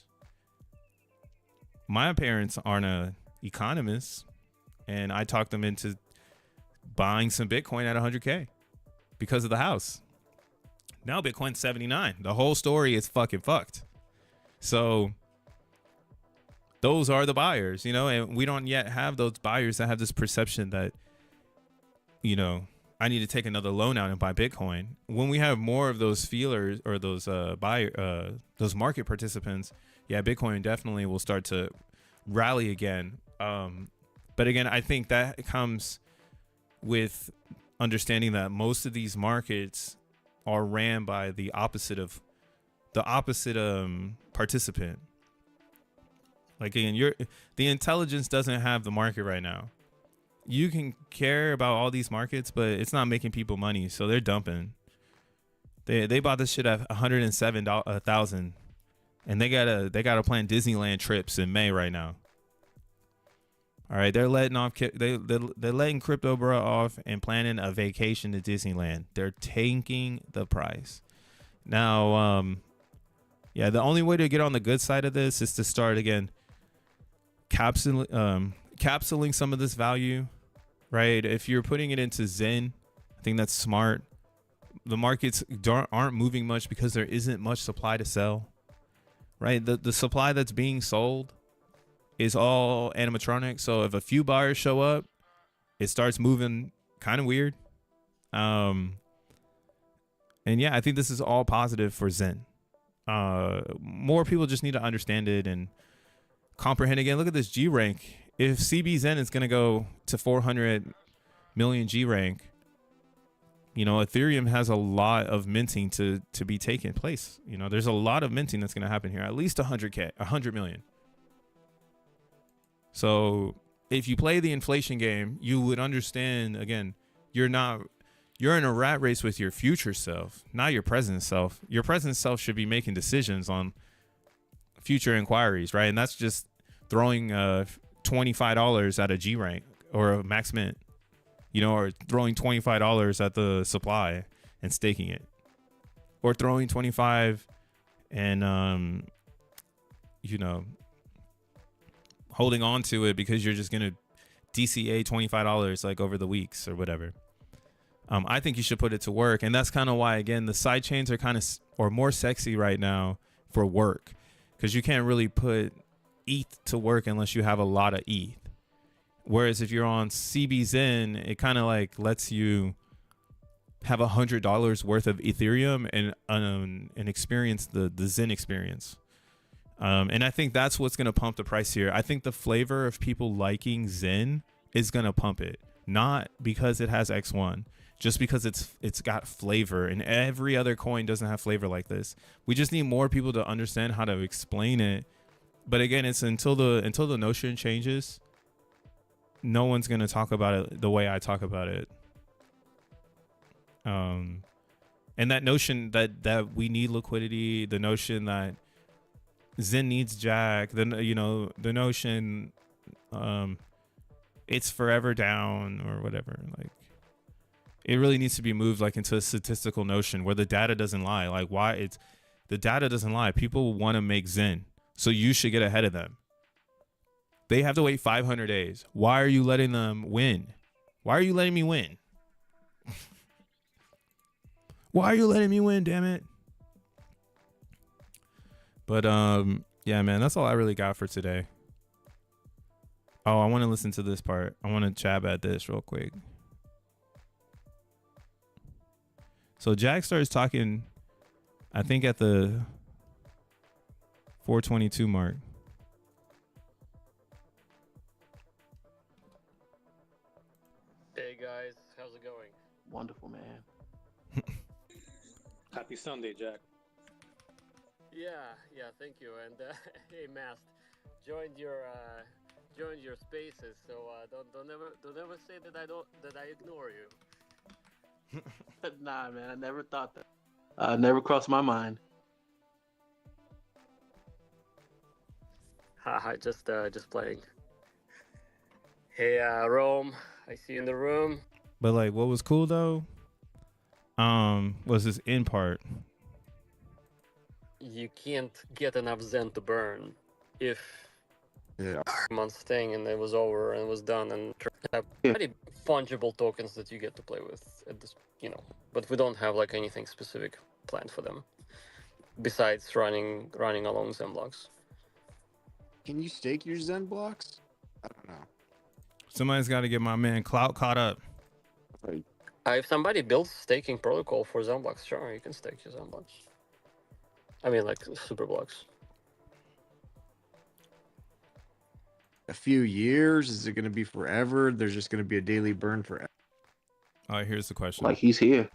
My parents aren't economists, and I talked them into buying some Bitcoin at 100K because of the house. Now Bitcoin's 79. The whole story is fucking fucked. So those are the buyers, you know, and we don't yet have those buyers that have this perception that, you know, I need to take another loan out and buy Bitcoin. When we have more of those feelers or those those market participants, yeah, Bitcoin definitely will start to rally again. But again, I think that comes with understanding that most of these markets are ran by the opposite participant. Like again, the intelligence doesn't have the market right now. You can care about all these markets, but it's not making people money, so they're dumping. They bought this shit at $107,000, and they gotta plan Disneyland trips in May right now. All right, they're letting crypto bro off and planning a vacation to Disneyland. They're tanking the price. Now, yeah, the only way to get on the good side of this is to start again capsuling some of this value, right? If you're putting it into Zen, I think that's smart. The markets aren't moving much because there isn't much supply to sell, right? The supply that's being sold is all animatronic. So if a few buyers show up, it starts moving kind of weird. And yeah, I think this is all positive for Zen. More people just need to understand it and comprehend. Again, look at this G rank. If CBZen is going to go to 400 million G rank, you know, Ethereum has a lot of minting to be taking place. You know, there's a lot of minting that's going to happen here, at least 100 million. So if you play the inflation game, you would understand, again, you're in a rat race with your future self, not your present self. Your present self should be making decisions on future inquiries, right? And that's just throwing $25 at a G rank or a max mint, you know, or throwing $25 at the supply and staking it, or throwing 25 and you know, holding on to it because you're just gonna DCA $25 like over the weeks or whatever. I think you should put it to work, and that's kind of why, again, the side chains are kind of or more sexy right now for work, because you can't really put ETH to work unless you have a lot of ETH. Whereas if you're on CBZen, it kind of like lets you have $100 worth of Ethereum and experience the Zen experience. And I think that's what's going to pump the price here. I think the flavor of people liking Zen is going to pump it, not because it has X1, just because it's got flavor, and every other coin doesn't have flavor like this. We just need more people to understand how to explain it. But again, it's until the notion changes, no one's going to talk about it the way I talk about it. And that notion that we need liquidity, the notion that Zen needs Jack, then, you know, the notion it's forever down or whatever, like, it really needs to be moved like into a statistical notion where the data doesn't lie. Like, why the data doesn't lie. People want to make Zen, so you should get ahead of them. They have to wait 500 days. Why are you letting them win? Why are you letting me win? Why are you letting me win, damn it? But yeah, man, that's all I really got for today. Oh, I want to listen to this part. I want to jab at this real quick. So Jack starts talking, I think, at the 422 mark. Hey guys, how's it going? Wonderful, man. Happy Sunday, Jack. Yeah, thank you. And hey, Mast, joined your spaces. So don't ever say that I ignore you. Nah, man, I never thought that. Never crossed my mind. Haha, just playing. Hey, Rome, I see you in the room. But like, what was cool though, was this end part. You can't get enough Zen to burn. If months thing and it was over and it was done, and pretty fungible tokens that you get to play with at this, you know. But we don't have like anything specific planned for them besides running along XENblocks. Can you stake your XENblocks? I don't know. Somebody's got to get my man Clout caught up. If somebody builds staking protocol for XENblocks, sure, you can stake your XENblocks. I mean, like super blocks. A few years? Is it going to be forever? There's just going to be a daily burn forever. All right, here's the question. Like, he's here.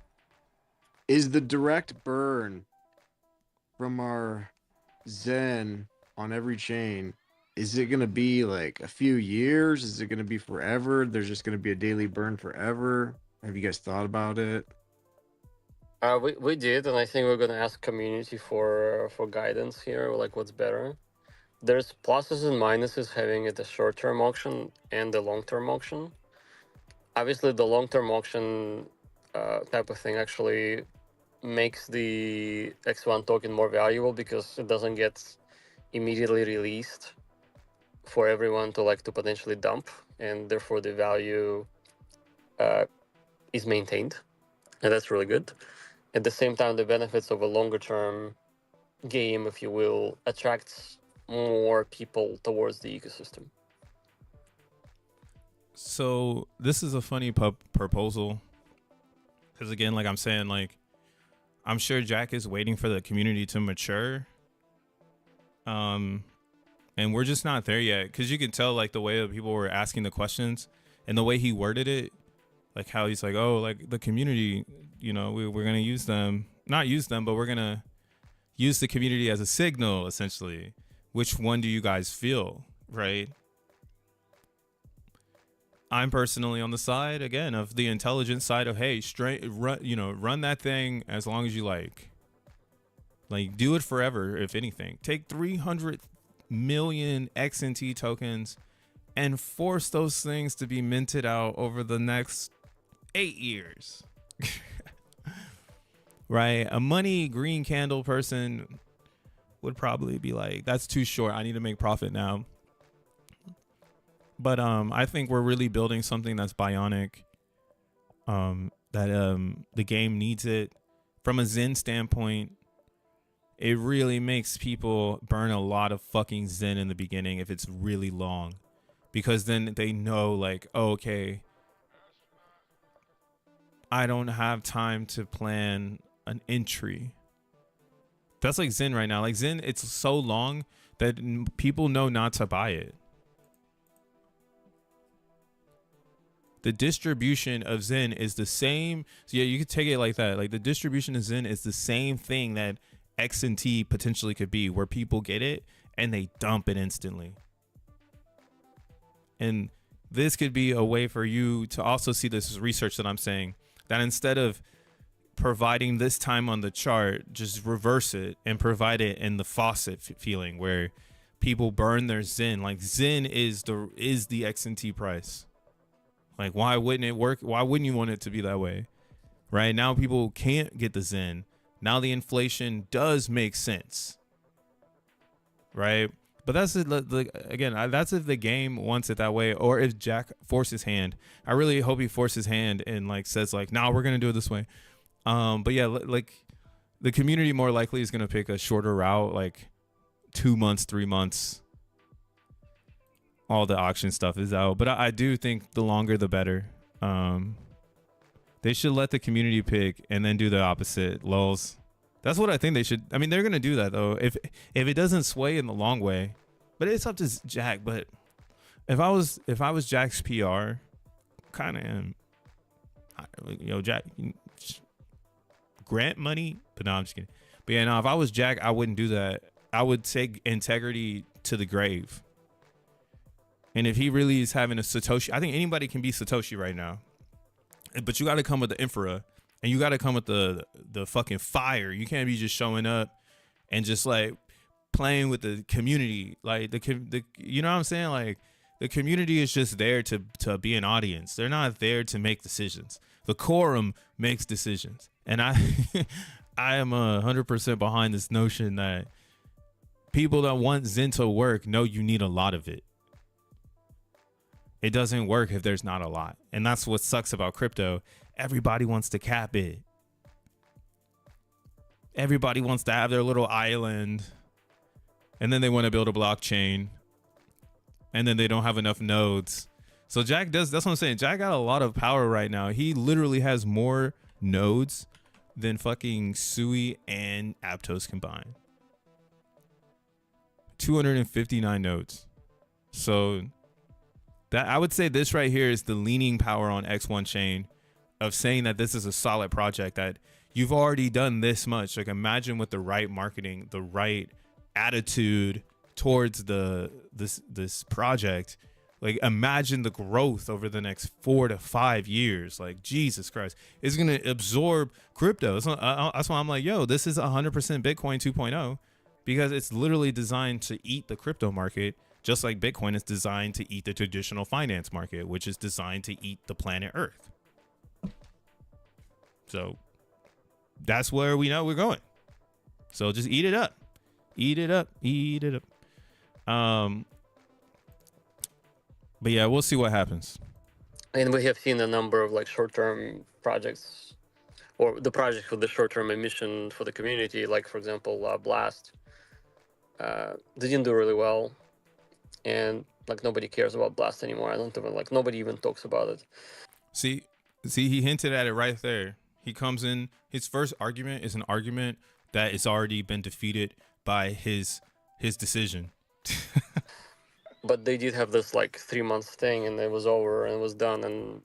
Is the direct burn from our Zen on every chain, is it going to be like a few years? Is it going to be forever? There's just going to be a daily burn forever? Have you guys thought about it? We did, and I think we're gonna ask community for guidance here, like what's better. There's pluses and minuses having it a short-term auction and a long-term auction. Obviously, the long-term auction type of thing actually makes the X1 token more valuable because it doesn't get immediately released for everyone to potentially dump, and therefore the value is maintained, and that's really good. At the same time, the benefits of a longer term game, if you will, attracts more people towards the ecosystem. So this is a funny proposal, because again, like I'm saying, like I'm sure Jack is waiting for the community to mature, and we're just not there yet. Because you can tell, like, the way that people were asking the questions and the way he worded it, like how he's like, oh, like the community, you know, we're gonna use them, not use them, but we're gonna use the community as a signal, essentially. Which one do you guys feel, right? I'm personally on the side, again, of the intelligent side of, hey, run that thing as long as you like. Like, do it forever, if anything. Take 300 million XNT tokens and force those things to be minted out over the next 8 years. Right? A money green candle person would probably be like, that's too short. I need to make profit now. But I think we're really building something that's bionic. The game needs it. From a Zen standpoint, it really makes people burn a lot of fucking Zen in the beginning if it's really long. Because then they know, like, oh, okay, I don't have time to plan an entry. That's like Zen right now. Like Zen, it's so long that people know not to buy it. The distribution of Zen is the same. So yeah, you could take it like that. Like the distribution of Zen is the same thing that XNT potentially could be, where people get it and they dump it instantly. And this could be a way for you to also see this research that I'm saying, that instead of providing this time on the chart, just reverse it and provide it in the faucet feeling, where people burn their Zen. Like Zen is the XNT price. Like, why wouldn't it work? Why wouldn't you want it to be that way? Right now, people can't get the Zen. Now the inflation does make sense. Right? But that's it. Again, that's if the game wants it that way, or if Jack forces his hand. I really hope he forces his hand and like says like, "Nah, we're gonna do it this way." But yeah, like the community more likely is gonna pick a shorter route, like 2 months, 3 months. All the auction stuff is out, but I do think the longer the better. They should let the community pick and then do the opposite. Lols. That's what I think they should. I mean, they're gonna do that though. If it doesn't sway in the long way, but it's up to Jack. But if I was Jack's PR, kind of, Jack, grant money. But no, I'm just kidding. But yeah, no, if I was Jack, I wouldn't do that. I would take integrity to the grave. And if he really is having a Satoshi, I think anybody can be Satoshi right now. But you got to come with the infra, and you got to come with the fucking fire. You can't be just showing up and just like playing with the community. Like the you know what I'm saying? Like the community is just there to be an audience. They're not there to make decisions. The quorum makes decisions. And I am 100% behind this notion that people that want Zen to work know you need a lot of it. It doesn't work if there's not a lot. And that's what sucks about crypto. Everybody wants to cap it. Everybody wants to have their little island. And then they want to build a blockchain. And then they don't have enough nodes. So Jack does, that's what I'm saying. Jack got a lot of power right now. He literally has more nodes than fucking Sui and Aptos combined. 259 nodes. So that, I would say this right here is the leaning power on X1 chain of saying that this is a solid project, that you've already done this much. Like imagine with the right marketing, the right attitude towards this project, like imagine the growth over the next 4 to 5 years. Like Jesus Christ, it's going to absorb crypto. That's why I'm like, yo, this is 100% Bitcoin 2.0, because it's literally designed to eat the crypto market. Just like Bitcoin is designed to eat the traditional finance market, which is designed to eat the planet Earth. So that's where we know we're going. So just eat it up. Eat it up. Eat it up. But yeah, we'll see what happens. And we have seen a number of like short-term projects, or the projects with the short-term emission for the community, like for example, Blast. they didn't do really well, and like nobody cares about Blast anymore. I don't even like nobody even talks about it. See, he hinted at it right there. He comes in. His first argument is an argument that it's already been defeated by his decision. But they did have this like 3 months thing, and it was over and it was done, and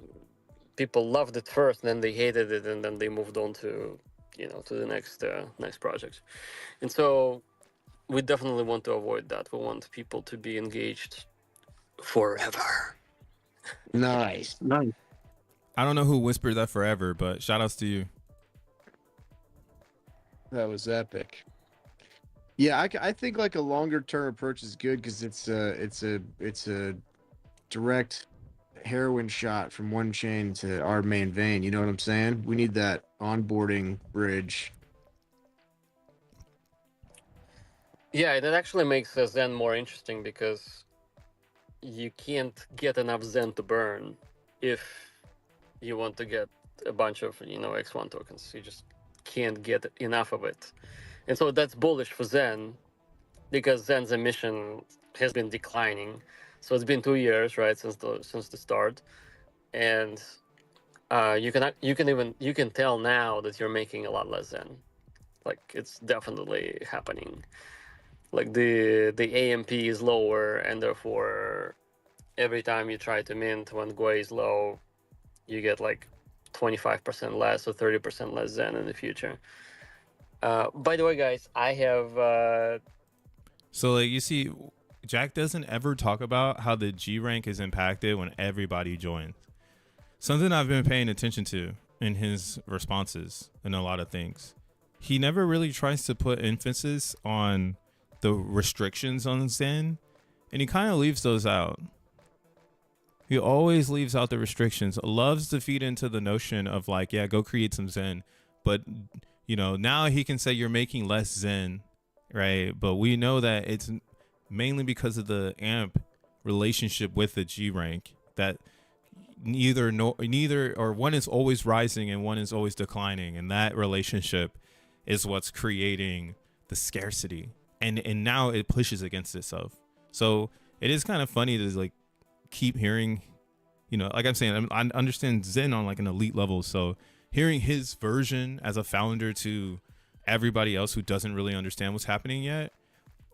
people loved it first, and then they hated it, and then they moved on to to the next project. And so we definitely want to avoid that. We want people to be engaged forever. Nice. Nice. I don't know who whispered that forever, but shout outs to you. That was epic. Yeah, I think like a longer term approach is good because it's a direct heroin shot from one chain to our main vein. You know what I'm saying? We need that onboarding bridge. Yeah, that actually makes Zen more interesting because you can't get enough Zen to burn if you want to get a bunch of X1 tokens. You just can't get enough of it. And so that's bullish for Zen because Zen's emission has been declining. So it's been 2 years, right, since the start, and you can tell now that you're making a lot less Zen. Like it's definitely happening. Like the AMP is lower, and therefore every time you try to mint when Gwei is low, you get like 25% less or 30% less Zen in the future. By the way, guys, I have. So like you see, Jack doesn't ever talk about how the G rank is impacted when everybody joins. Something I've been paying attention to in his responses and a lot of things. He never really tries to put emphasis on the restrictions on Zen, and he kind of leaves those out. He always leaves out the restrictions. Loves to feed into the notion of like, yeah, go create some Zen, but now he can say you're making less Zen, right? But we know that it's mainly because of the AMP relationship with the G rank that neither or one is always rising and one is always declining, and that relationship is what's creating the scarcity, and now it pushes against itself. So it is kind of funny to like keep hearing, like I'm saying, I understand Zen on like an elite level, so hearing his version as a founder to everybody else who doesn't really understand what's happening yet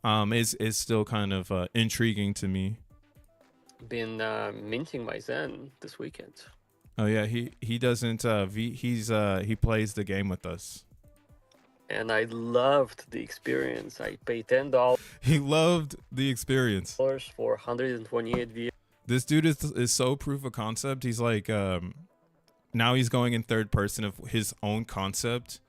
is still kind of intriguing to me. Been minting my Zen this weekend. Oh yeah, he doesn't he plays the game with us, and I loved the experience. I paid $10. He loved the experience for 128 views. This dude is so proof of concept. He's like now he's going in third person of his own concept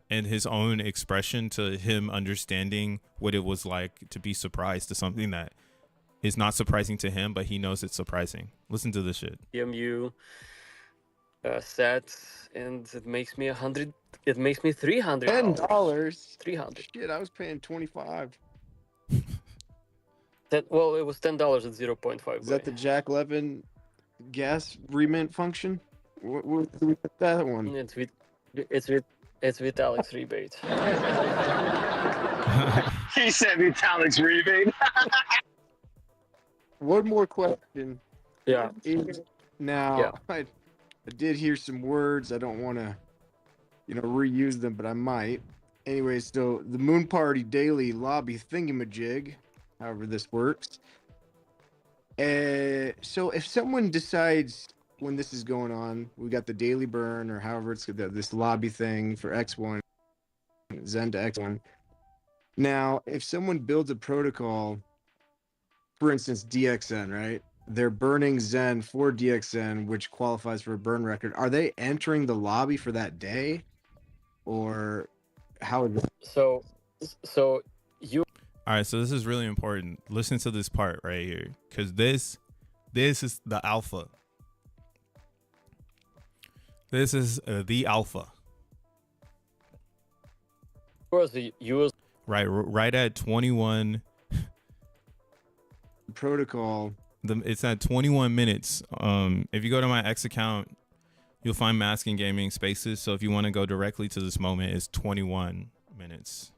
and his own expression to him understanding what it was like to be surprised to something that is not surprising to him, but he knows it's surprising. Listen to this shit. EMU set, and it makes me 100. It makes me $300. $10. 300. Shit, I was paying 25. Well, it was $10 at 0.5. Is that the Jack Levin gas remint function? What do we get that one? It's Vitalik's rebate. He said Vitalik's rebate. One more question. Yeah. Now, I did hear some words. I don't want to, reuse them, but I might. Anyway, so the Moon Party Daily Lobby Thingamajig, however this works. So if someone decides when this is going on, we got the daily burn or however it's this lobby thing for X1, Zen to X1. Now, if someone builds a protocol, for instance, DXN, right? They're burning Zen for DXN, which qualifies for a burn record. Are they entering the lobby for that day? Or how is it? So you. All right, so this is really important. Listen to this part right here, because this is the alpha. This is the alpha. Right at 21. Protocol. It's at 21 minutes. If you go to my X account, you'll find Masking Gaming Spaces. So if you want to go directly to this moment, it's 21 minutes.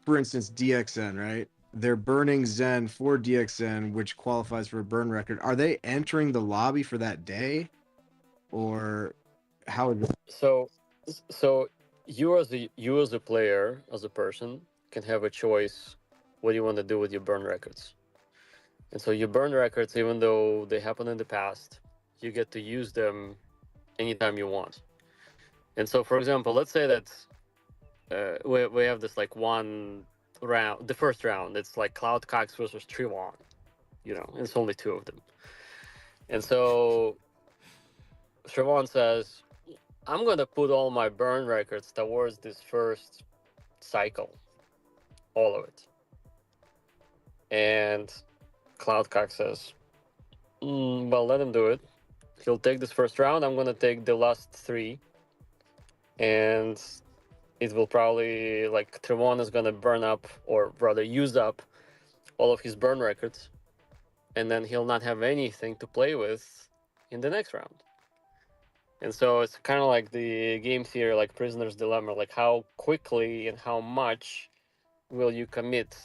for instance, DXN, right? They're burning Zen for DXN, which qualifies for a burn record. Are they entering the lobby for that day, or how is it? So you as a player, as a person, can have a choice what you want to do with your burn records. And so your burn records, even though they happened in the past, you get to use them anytime you want. And so, for example, let's say that we have this like one round, the first round, it's like Cloud Cox versus Trevon. It's only two of them. And so Trevon says, I'm going to put all my burn records towards this first cycle, all of it. And Cloud Cox says, well, let him do it. He'll take this first round. I'm going to take the last three. And it will probably, like, Trevon is going to burn up, or rather use up, all of his burn records. And then he'll not have anything to play with in the next round. And so it's kind of like the game theory, like Prisoner's Dilemma, like how quickly and how much will you commit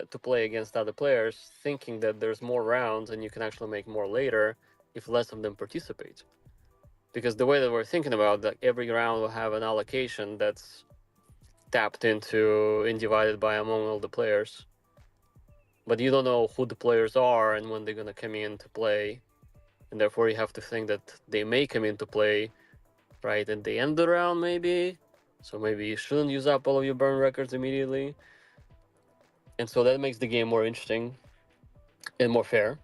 to play against other players, thinking that there's more rounds and you can actually make more later if less of them participate. Because the way that we're thinking about that, every round will have an allocation that's tapped into and divided by among all the players. But you don't know who the players are and when they're going to come in to play. And therefore you have to think that they may come into play right at the end of the round, maybe. So maybe you shouldn't use up all of your burn records immediately. And so that makes the game more interesting and more fair.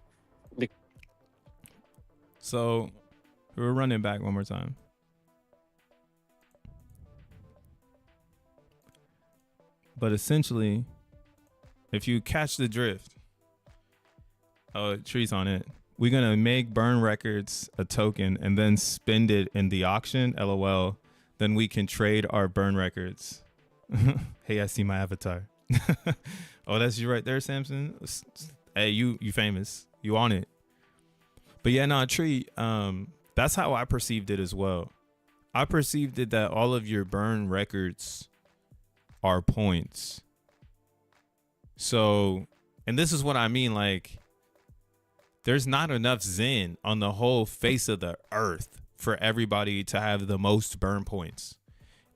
So we're running back one more time. But essentially, if you catch the drift, trees on it. We're going to make burn records a token and then spend it in the auction, LOL. Then we can trade our burn records. Hey, I see my avatar. Oh, that's you right there, Samson. Hey, you famous. You on it. But yeah, no, Tree, that's how I perceived it as well. I perceived it that all of your burn records are points. So, and this is what I mean, like, there's not enough Zen on the whole face of the earth for everybody to have the most burn points.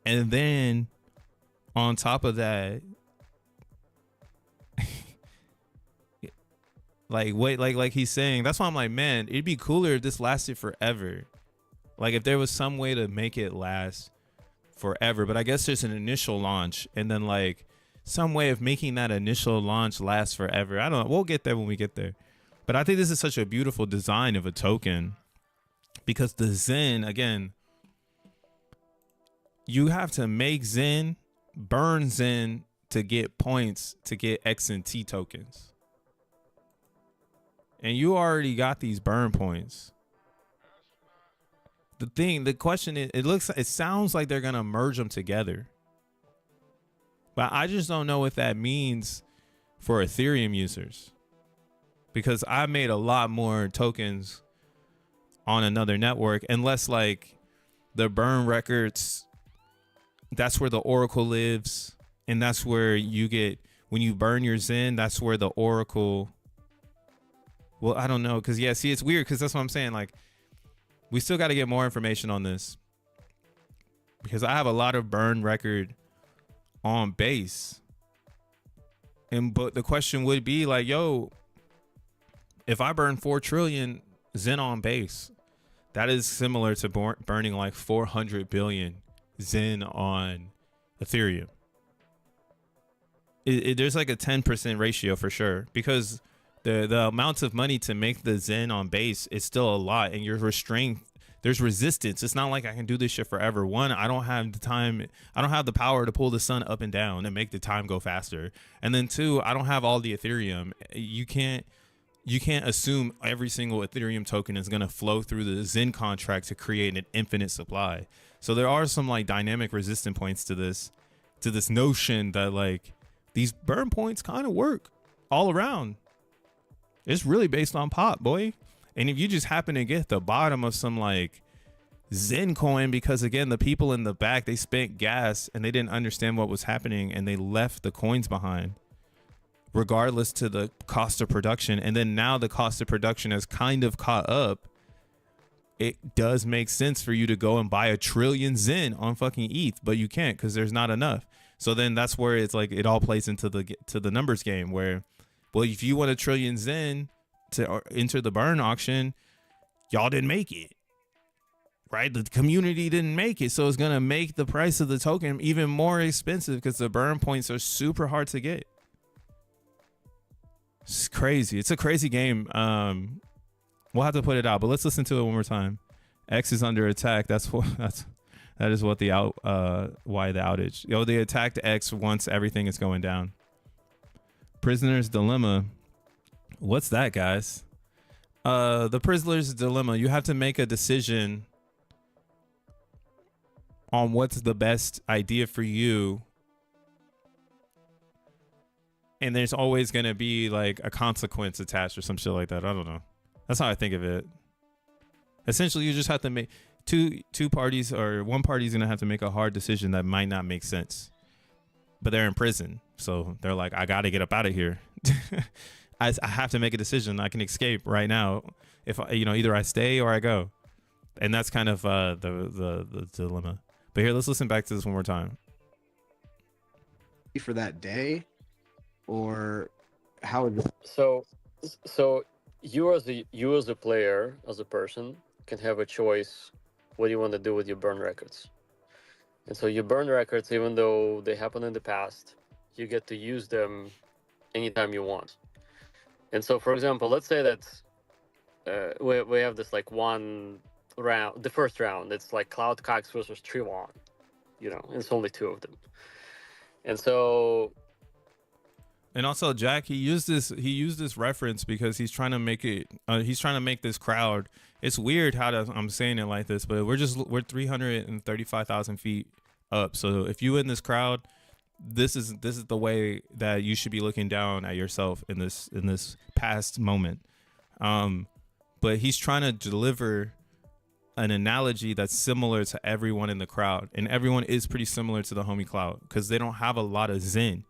And then on top of that, like he's saying, that's why I'm like, man, it'd be cooler if this lasted forever. Like if there was some way to make it last forever, but I guess there's an initial launch and then like some way of making that initial launch last forever. I don't know. We'll get there when we get there. But I think this is such a beautiful design of a token because the Zen, again, you have to make Zen, burn Zen to get points to get XNT tokens. And you already got these burn points. The question is, it sounds like they're going to merge them together. But I just don't know what that means for Ethereum users. Because I made a lot more tokens on another network, unless like the burn records, that's where the Oracle lives. And that's where you get, when you burn your Zen, that's where the Oracle, well, I don't know. Cause yeah, see, it's weird. Cause that's what I'm saying. Like we still got to get more information on this because I have a lot of burn record on base. But the question would be like, yo, if I burn 4 trillion Zen on base, that is similar to burning like 400 billion Zen on Ethereum. There's like a 10% ratio for sure because the amounts of money to make the Zen on base is still a lot, and you're restrained. There's resistance. It's not like I can do this shit forever. One, I don't have the time. I don't have the power to pull the sun up and down and make the time go faster. And then two, I don't have all the Ethereum. You can't assume every single Ethereum token is going to flow through the Zen contract to create an infinite supply. So there are some like dynamic resistant points to this notion that like these burn points kind of work all around. It's really based on P.o.P, boy. And if you just happen to get the bottom of some like Zen coin, because again, the people in the back, they spent gas and they didn't understand what was happening and they left the coins behind regardless to the cost of production. And then now the cost of production has kind of caught up. It does make sense for you to go and buy 1 trillion Zen on fucking ETH, but you can't because there's not enough. So then that's where it's like it all plays into the numbers game where, well, if you want 1 trillion Zen to enter the burn auction, y'all didn't make it, right? The community didn't make it. So it's going to make the price of the token even more expensive because the burn points are super hard to get. It's crazy. It's a crazy game. We'll have to put it out, but let's listen to it one more time. X is under attack. That is what why the outage. Yo, they attacked X once everything is going down. Prisoner's dilemma. What's that, guys? The prisoner's dilemma. You have to make a decision on what's the best idea for you. And there's always going to be like a consequence attached or some shit like that. I don't know. That's how I think of it. Essentially, you just have to make two parties, or one party is going to have to make a hard decision that might not make sense. But they're in prison. So they're like, I got to get up out of here. I have to make a decision. I can escape right now. If either I stay or I go. And that's kind of the dilemma. But here, let's listen back to this one more time. For that day, or how is it? So you as a player, as a person, can have a choice what you want to do with your burn records. And so your burn records, even though they happened in the past, you get to use them anytime you want. And so, for example, let's say that we have this like one round, the first round, it's like Cloud Cox versus Trevon, and it's only 2 of them. And so... And also, Jack, he used this reference because he's trying to make it. He's trying to make this crowd. It's weird how I'm saying it like this, but we're 335,000 feet up. So if you in this crowd, this is the way that you should be looking down at yourself in this past moment. But he's trying to deliver an analogy that's similar to everyone in the crowd, and everyone is pretty similar to the homie Cloud because they don't have a lot of Zen.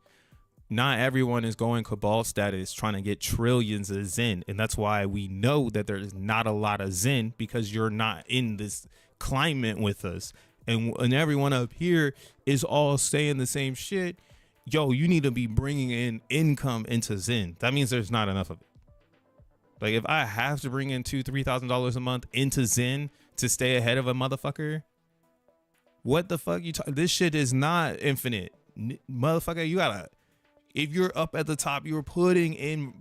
Not everyone is going Cabal status trying to get trillions of Zen. And that's why we know that there's not a lot of Zen, because you're not in this climate with us. And everyone up here is all saying the same shit. Yo, you need to be bringing in income into Zen. That means there's not enough of it. Like if I have to bring in $2,000-$3,000 a month into Zen to stay ahead of a motherfucker, what the fuck this shit is not infinite. Motherfucker, you gotta... If you're up at the top, you're putting in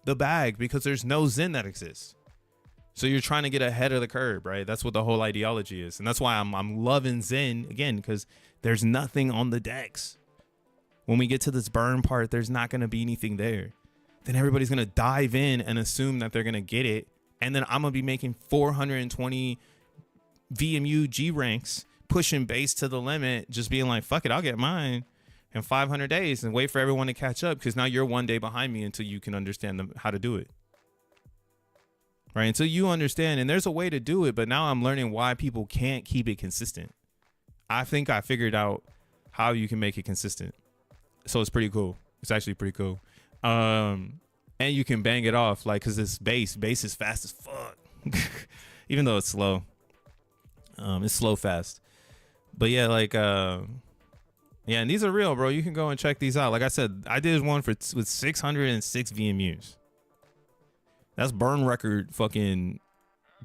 the bag because there's no Zen that exists. So you're trying to get ahead of the curve, right? That's what the whole ideology is. And that's why I'm loving Zen, again, because there's nothing on the decks. When we get to this burn part, there's not going to be anything there. Then everybody's going to dive in and assume that they're going to get it. And then I'm going to be making 420 VMU G ranks, pushing base to the limit, just being like, fuck it, I'll get mine in 500 days and wait for everyone to catch up, because now you're 1 day behind me until you can understand how to do it. Right? Until you understand, and there's a way to do it, but now I'm learning why people can't keep it consistent. I think I figured out how you can make it consistent. So it's pretty cool. It's actually pretty cool. And you can bang it off, like, because this base is fast as fuck. Even though it's slow. It's slow fast. But yeah, like, yeah, and these are real, bro. You can go and check these out. Like I said, I did one with 606 VMUs. That's burn record fucking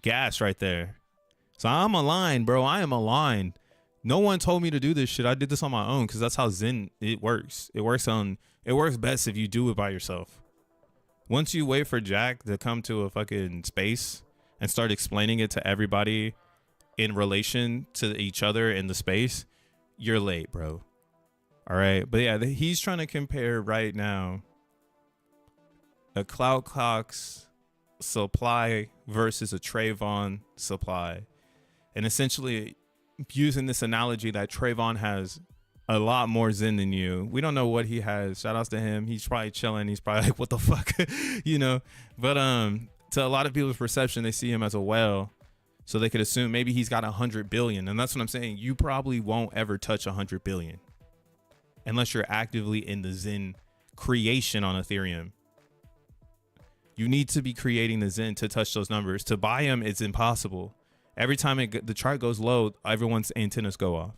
gas right there. So I'm aligned, bro. I am aligned. No one told me to do this shit. I did this on my own because that's how Zen it works. It works best if you do it by yourself. Once you wait for Jack to come to a fucking space and start explaining it to everybody in relation to each other in the space, you're late, bro. All right. But yeah, he's trying to compare right now a Cloud Cox supply versus a Trayvon supply. And essentially using this analogy that Trayvon has a lot more Zen than you. We don't know what he has. Shout outs to him. He's probably chilling. He's probably like, what the fuck? But to a lot of people's perception, they see him as a whale. So they could assume maybe he's got 100 billion. And that's what I'm saying. You probably won't ever touch 100 billion unless you're actively in the Zen creation on Ethereum. You need to be creating the Zen to touch those numbers. To buy them, it's impossible. Every time the chart goes low, everyone's antennas go off.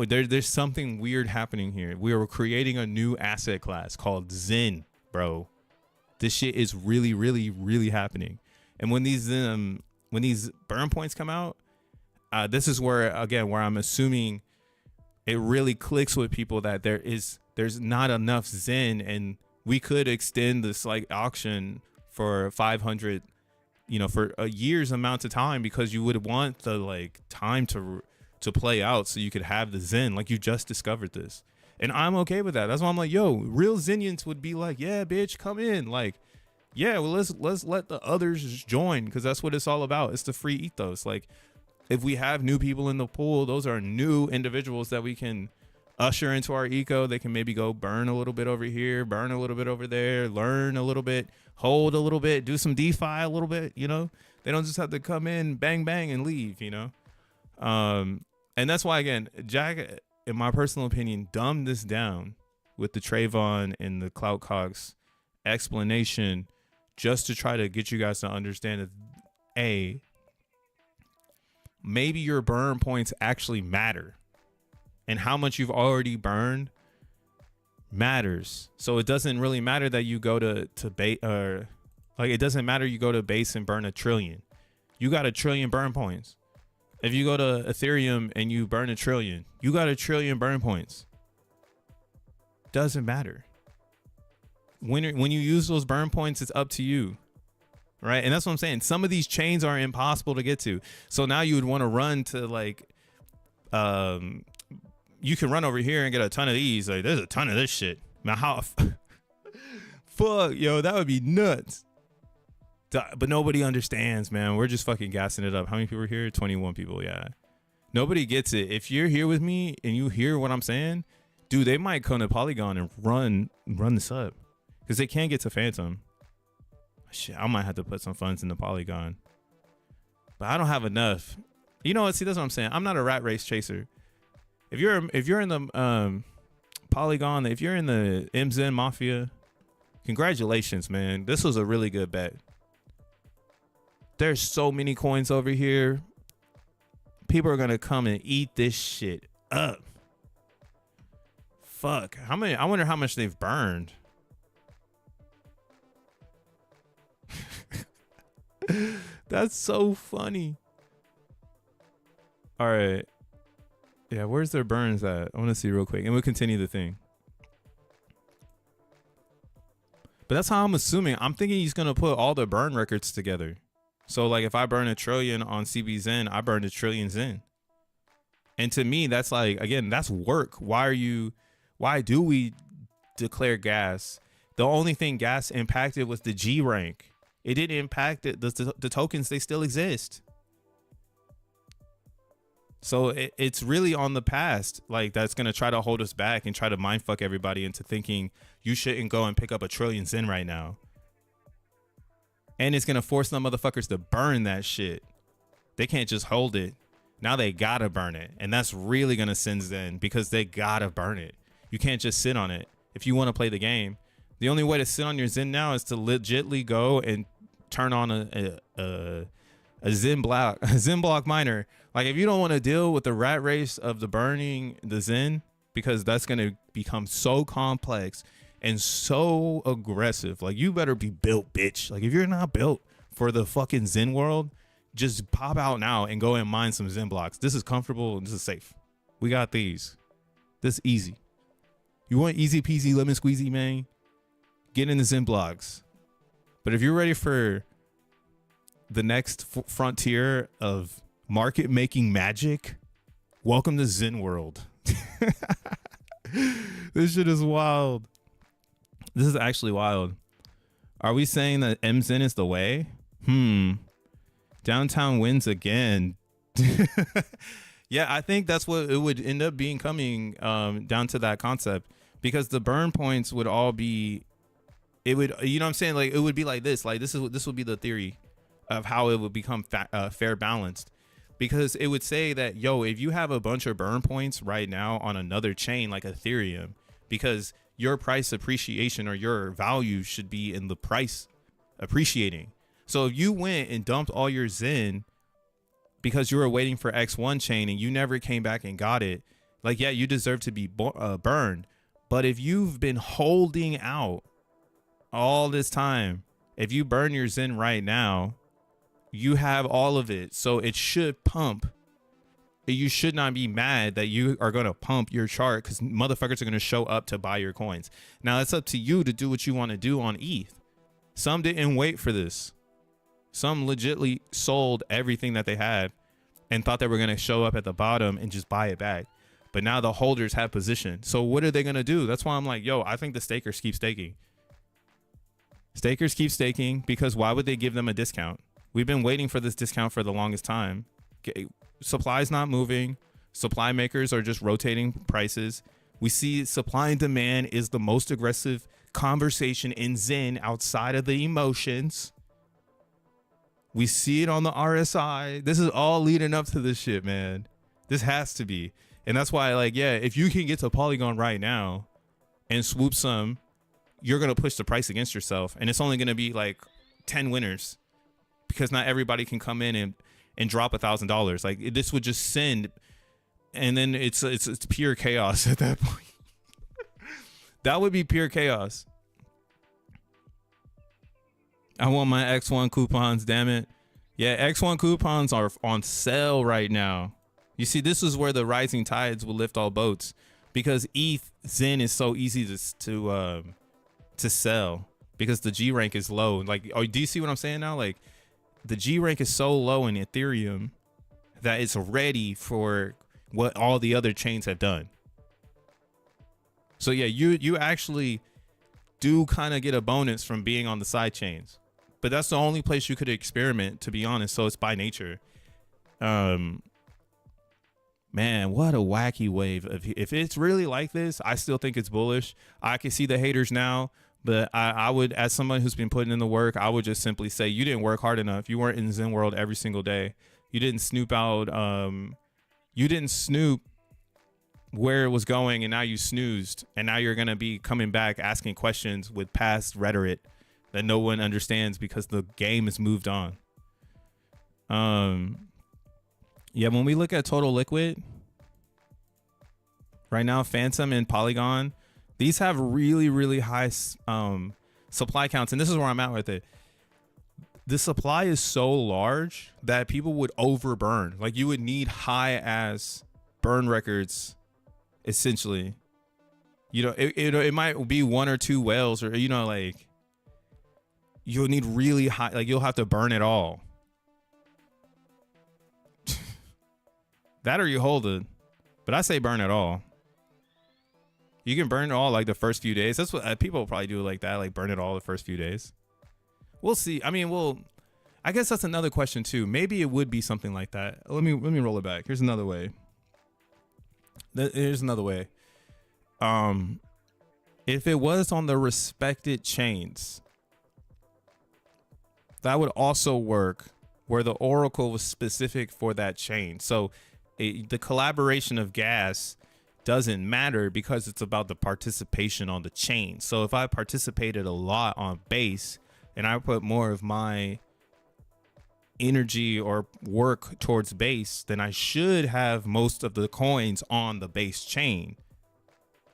There's something weird happening here. We are creating a new asset class called Zen, bro. This shit is really, really, really happening. And when these burn points come out, this is where I'm assuming it really clicks with people that there's not enough Zen, and we could extend this like auction for 500, for a year's amount of time, because you would want the like time to play out so you could have the Zen. Like, you just discovered this, and I'm okay with that. That's why I'm like, yo, real Zenians would be like, yeah, bitch, come in. Like, yeah, well, let's let the others join, because that's what it's all about. It's the free ethos. Like, if we have new people in the pool, those are new individuals that we can usher into our eco. They can maybe go burn a little bit over here, burn a little bit over there, learn a little bit, hold a little bit, do some DeFi a little bit. They don't just have to come in, bang, bang, and leave. And that's why, again, Jack, in my personal opinion, dumbed this down with the Trayvon and the Clout Cox explanation, just to try to get you guys to understand that maybe your burn points actually matter, and how much you've already burned matters. So it doesn't really matter that you go to base, or like, it doesn't matter you go to base and burn 1 trillion. You got 1 trillion burn points. If you go to Ethereum and you burn 1 trillion, you got 1 trillion burn points. Doesn't matter. When you use those burn points, it's up to you. Right. And that's what I'm saying. Some of these chains are impossible to get to. So now you would want to run to like, you can run over here and get a ton of these. Like, there's a ton of this shit. Now, how? Fuck, yo, that would be nuts. But nobody understands, man. We're just fucking gassing it up. How many people are here? 21 people. Yeah. Nobody gets it. If you're here with me and you hear what I'm saying, dude, they might come to Polygon and run this up, because they can't get to Phantom. Shit, I might have to put some funds in the Polygon, but I don't have enough. You know what? See, that's what I'm saying. I'm not a rat race chaser. If you're in the Polygon, if you're in the XEN Mafia, congratulations, man. This was a really good bet. There's so many coins over here. People are gonna come and eat this shit up. Fuck. How many? I wonder how much they've burned. That's so funny. All right. Yeah, where's their burns at? I want to see real quick, and we'll continue the thing. But that's how I'm assuming. I'm thinking he's gonna put all the burn records together. So like, if I burn 1 trillion on CBZen, I burned 1 trillion Zen. And to me, that's like, again, that's work. Why do we declare gas? The only thing gas impacted was the G rank. It didn't impact it. The tokens, they still exist. So it's really on the past, like, that's going to try to hold us back and try to mindfuck everybody into thinking you shouldn't go and pick up 1 trillion Zen right now. And it's going to force some motherfuckers to burn that shit. They can't just hold it. Now they got to burn it. And that's really going to send Zen, because they got to burn it. You can't just sit on it. If you want to play the game, the only way to sit on your Zen now is to legitly go and turn on a XENblock miner. Like, if you don't want to deal with the rat race of the burning the Zen, because that's going to become so complex and so aggressive, like, you better be built, bitch. Like, if you're not built for the fucking Zen world, just pop out now and go and mine some XENblocks. This is comfortable and this is safe. We got these. This is easy. You want easy peasy lemon squeezy, man? Get in the XENblocks. But if you're ready for the next frontier of market making magic, welcome to Zen world. This shit is wild. This is actually wild. Are we saying that MZen is the way? Downtown wins again. Yeah, I think that's what it would end up being, coming down to that concept, because the burn points would all be, it would, you know what I'm saying? Like, it would be like this would be the theory. of how it would become fair balanced, because it would say that, yo, if you have a bunch of burn points right now on another chain like Ethereum, because your price appreciation or your value should be in the price appreciating. So if you went and dumped all your Zen because you were waiting for X1 chain and you never came back and got it, like, yeah, you deserve to be burned. But if you've been holding out all this time, if you burn your Zen right now, you have all of it. So it should pump. You should not be mad that you are going to pump your chart, because motherfuckers are going to show up to buy your coins. Now it's up to you to do what you want to do on ETH. Some didn't wait for this. Some legitly sold everything that they had and thought they were going to show up at the bottom and just buy it back. But now the holders have position. So what are they going to do? That's why I'm like, yo, I think the stakers keep staking. Stakers keep staking, because why would they give them a discount? We've been waiting for this discount for the longest time. Supply's not moving. Supply makers are just rotating prices. We see supply and demand is the most aggressive conversation in Zen outside of the emotions. We see it on the RSI. This is all leading up to this shit, man. This has to be. And that's why, like, yeah, if you can get to Polygon right now and swoop some, you're going to push the price against yourself. And it's only going to be like 10 winners, because not everybody can come in and drop $1,000. Like, this would just send, and then it's pure chaos at that point. That would be pure chaos. I want my X1 coupons, damn it. Yeah, X1 coupons are on sale right now. You see, this is where the rising tides will lift all boats, because ETH Zen is so easy to sell, because the G rank is low. Like, oh, do you see what I'm saying now? Like, the G rank is so low in Ethereum that it's ready for what all the other chains have done. So yeah, you actually do kind of get a bonus from being on the side chains, but that's the only place you could experiment, to be honest. So it's by nature. Man, what a wacky wave. If it's really like this, I still think it's bullish. I can see the haters now, but I would, as someone who's been putting in the work, I would just simply say you didn't work hard enough. You weren't in Zen World every single day. You didn't snoop out. You didn't snoop where it was going, and now you snoozed, and now you're going to be coming back asking questions with past rhetoric that no one understands, because the game has moved on. Yeah, when we look at total liquid right now, Phantom and Polygon, these have really, really high supply counts. And this is where I'm at with it. The supply is so large that people would overburn. Like, you would need high ass burn records, essentially. You know, it might be one or two whales, or, you know, like, you'll need really high, like, you'll have to burn it all. That, or you hold it, but I say burn it all. You can burn it all like the first few days. That's what people will probably do, like that, like burn it all the first few days. We'll see. I mean, I guess that's another question too. Maybe it would be something like that. Let me roll it back. Here's another way. Here's another way. If it was on the respected chains, that would also work where the oracle was specific for that chain. So the collaboration of gas doesn't matter, because it's about the participation on the chain. So if I participated a lot on base and I put more of my energy or work towards base, then I should have most of the coins on the base chain,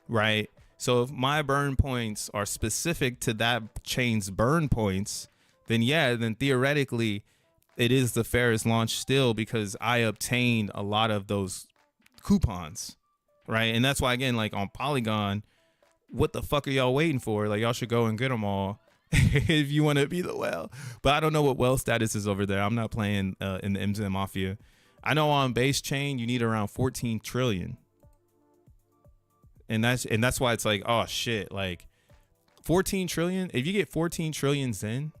right? So if my burn points are specific to that chain's burn points, then yeah, then theoretically it is the fairest launch still, because I obtained a lot of those coupons, right? And that's why, again, like on Polygon, what the fuck are y'all waiting for? Like, y'all should go and get them all if you want to be the whale. But I don't know what whale status is over there. I'm not playing in the MZ Mafia. I know on base chain you need around 14 trillion. And that's why it's like, oh shit, like 14 trillion. If you get 14 trillion Zen,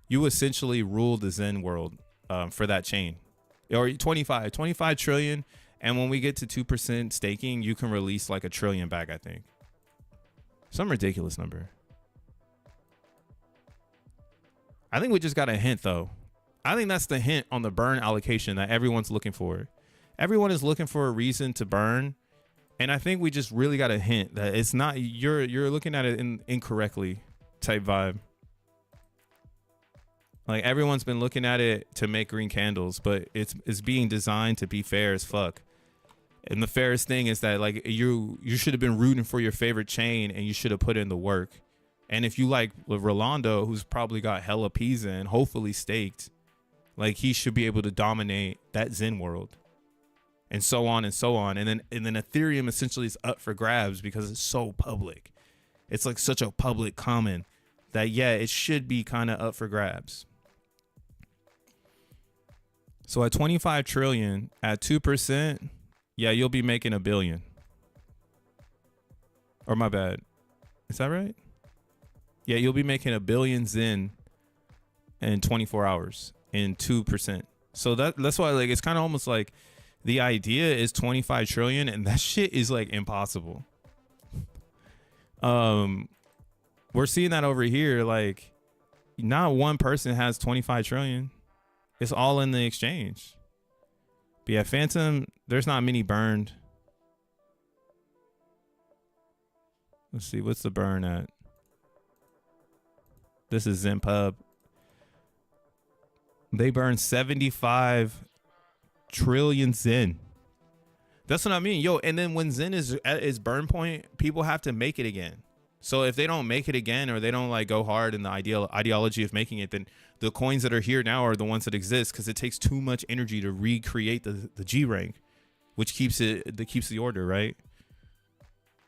you essentially rule the Zen world for that chain. Or 25 trillion. And when we get to 2% staking, you can release like $1 trillion back, I think. Some ridiculous number. I think we just got a hint though. I think that's the hint on the burn allocation that everyone's looking for. Everyone is looking for a reason to burn. And I think we just really got a hint that it's not, you're looking at it incorrectly type vibe. Like everyone's been looking at it to make green candles, but it's being designed to be fair as fuck. And the fairest thing is that like you should have been rooting for your favorite chain and you should have put in the work. And if you like Rolando, who's probably got hella P's in, hopefully staked, like he should be able to dominate that Zen world. And so on and so on. And then Ethereum essentially is up for grabs because it's so public. It's like such a public common that, yeah, it should be kind of up for grabs. So at 25 trillion at 2%, yeah, you'll be making $1 billion. Or my bad. Is that right? Yeah, you'll be making $1 billion Zen in 24 hours in 2%. So that's why like it's kind of almost like the idea is 25 trillion and that shit is like impossible. We're seeing that over here. Like not one person has 25 trillion. It's all in the exchange. But yeah, Phantom, there's not many burned. Let's see, what's the burn at? This is ZenPub. They burn 75 trillion Zen. That's what I mean. Yo, and then when Zen is at its burn point, people have to make it again. So if they don't make it again, or they don't like go hard in the ideology of making it, then the coins that are here now are the ones that exist because it takes too much energy to recreate the G rank, which keeps the order, right?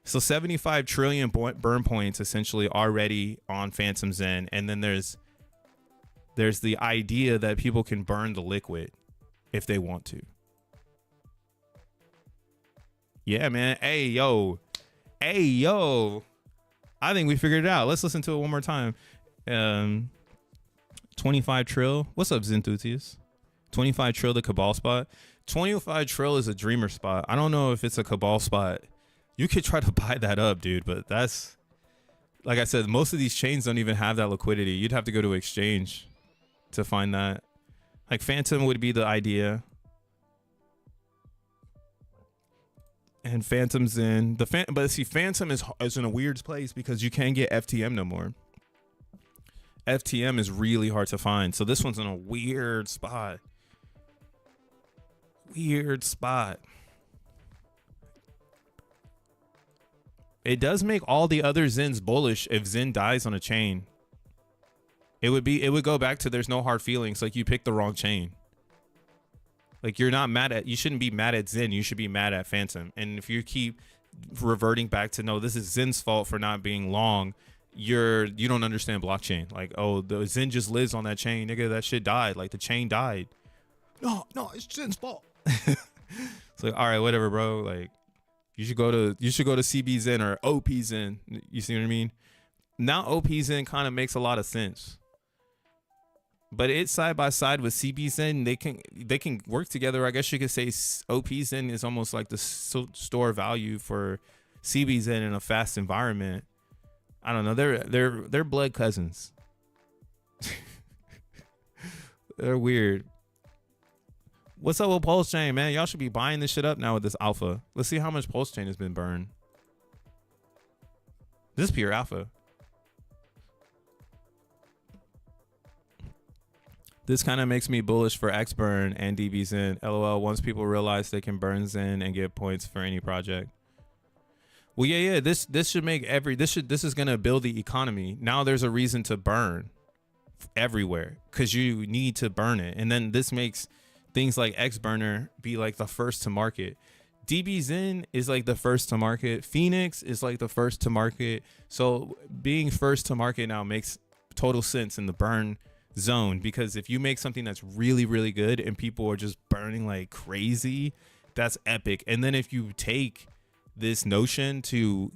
So 75 trillion burn points essentially already on Phantom Zen, and then there's the idea that people can burn the liquid if they want to. Yeah, man. Hey, yo. I think we figured it out. Let's listen to it one more time. 25 trill. What's up, Zenthusiast? 25 trill, the Cabal spot. 25 trill is a dreamer spot. I don't know if it's a Cabal spot. You could try to buy that up, dude, but that's, like I said, most of these chains don't even have that liquidity. You'd have to go to exchange to find that. Like Phantom would be the idea. And Phantom's in the but see, Phantom is in a weird place because you can't get FTM no more. FTM is really hard to find. So this one's in a weird spot. It does make all the other Zens bullish if Zen dies on a chain. It would go back to there's no hard feelings, like you picked the wrong chain. Like you shouldn't be mad at Zen, you should be mad at Phantom. And if you keep reverting back to no, this is Zen's fault for not being long, you don't understand blockchain. Like, oh, the Zen just lives on that chain, nigga, that shit died. Like the chain died. No, it's Zen's fault. It's like, all right, whatever, bro. Like you should go to CB Zen or OP Zen. You see what I mean? Now OP Zen kind of makes a lot of sense. But it's side by side with CB Zen. They can work together. I guess you could say OP Zen is almost like the store value for CB Zen in a fast environment. I don't know. They're blood cousins. They're weird. What's up with Pulse Chain, man? Y'all should be buying this shit up now with this alpha. Let's see how much Pulse Chain has been burned. This is pure alpha. This kind of makes me bullish for XBurn and DB Zen. LOL, once people realize they can burn Zen and get points for any project. Well, yeah. This should make this is gonna build the economy. Now there's a reason to burn everywhere because you need to burn it, and then this makes things like XBurner be like the first to market. DB Zen is like the first to market. Phoenix is like the first to market. So being first to market now makes total sense in the burn zone, because if you make something that's really, really good and people are just burning like crazy, that's epic. And then if you take this notion to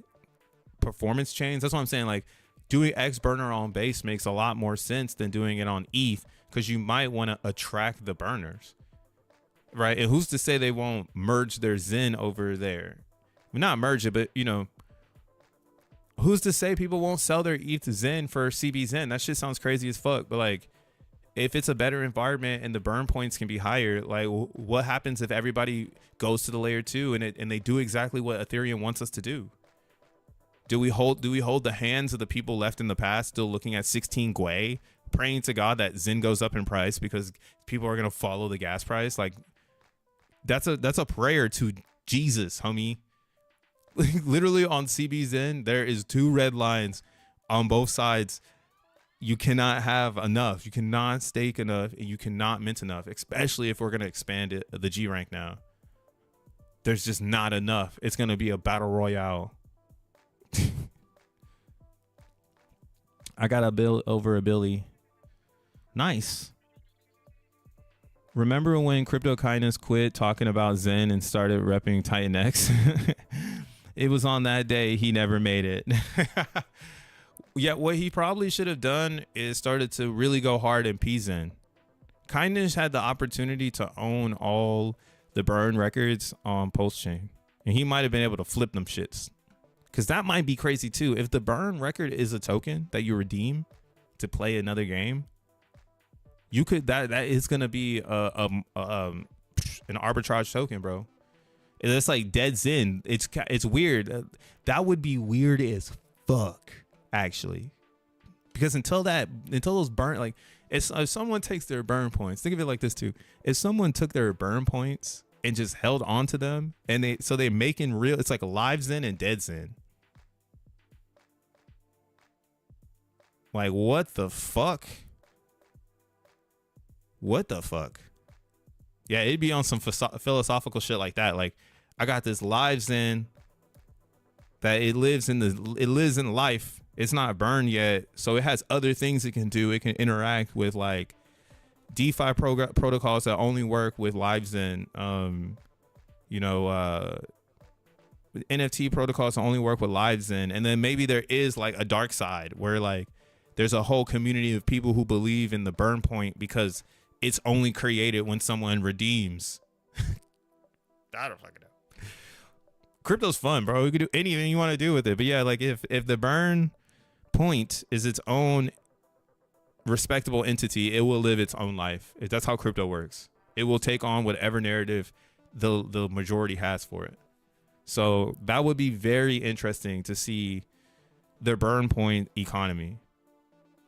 performance chains, that's what I'm saying, like doing XBurner on base makes a lot more sense than doing it on ETH, because you might want to attract the burners, right? And who's to say they won't merge their Zen over there? Not merge it, but you know, who's to say people won't sell their ETH Zen for CB Zen? That shit sounds crazy as fuck. But like, if it's a better environment and the burn points can be higher, like what happens if everybody goes to the layer 2 and they do exactly what Ethereum wants us to do? Do we hold the hands of the people left in the past still looking at 16 Gwei, praying to God that XEN goes up in price because people are going to follow the gas price? Like that's a prayer to Jesus, homie. Literally on CBZen, there is 2 red lines on both sides. You cannot have enough. You cannot stake enough, and you cannot mint enough, especially if we're going to expand it, the G rank now. There's just not enough. It's going to be a battle royale. I got a bill over a Billy. Nice. Remember when Crypto Kindness quit talking about XEN and started repping Titan X? It was on that day he never made it. Yeah, what he probably should have done is started to really go hard in PZen. Kindness had the opportunity to own all the burn records on Postchain, and he might have been able to flip them shits. Because that might be crazy too. If the burn record is a token that you redeem to play another game, you could that is gonna be an arbitrage token, bro. It's like dead XEN. It's weird. That would be weird as fuck, actually, because until those burn, like if someone takes their burn points, think of it like this too. If someone took their burn points and just held on to them, and they making real, it's like a live XEN and dead XEN. Like what the fuck? What the fuck? Yeah, it'd be on some philosophical shit like that. Like I got this live XEN that it lives in life. It's not burned yet, so it has other things it can do. It can interact with like DeFi protocols that only work with live XEN. NFT protocols that only work with live XEN, and then maybe there is like a dark side where like there's a whole community of people who believe in the burn point because it's only created when someone redeems. I don't fucking know. Crypto's fun, bro. You can do anything you want to do with it. But yeah, like if the burn point is its own respectable entity, it will live its own life. That's how crypto works. It will take on whatever narrative the majority has for it. So that would be very interesting to see the burn point economy,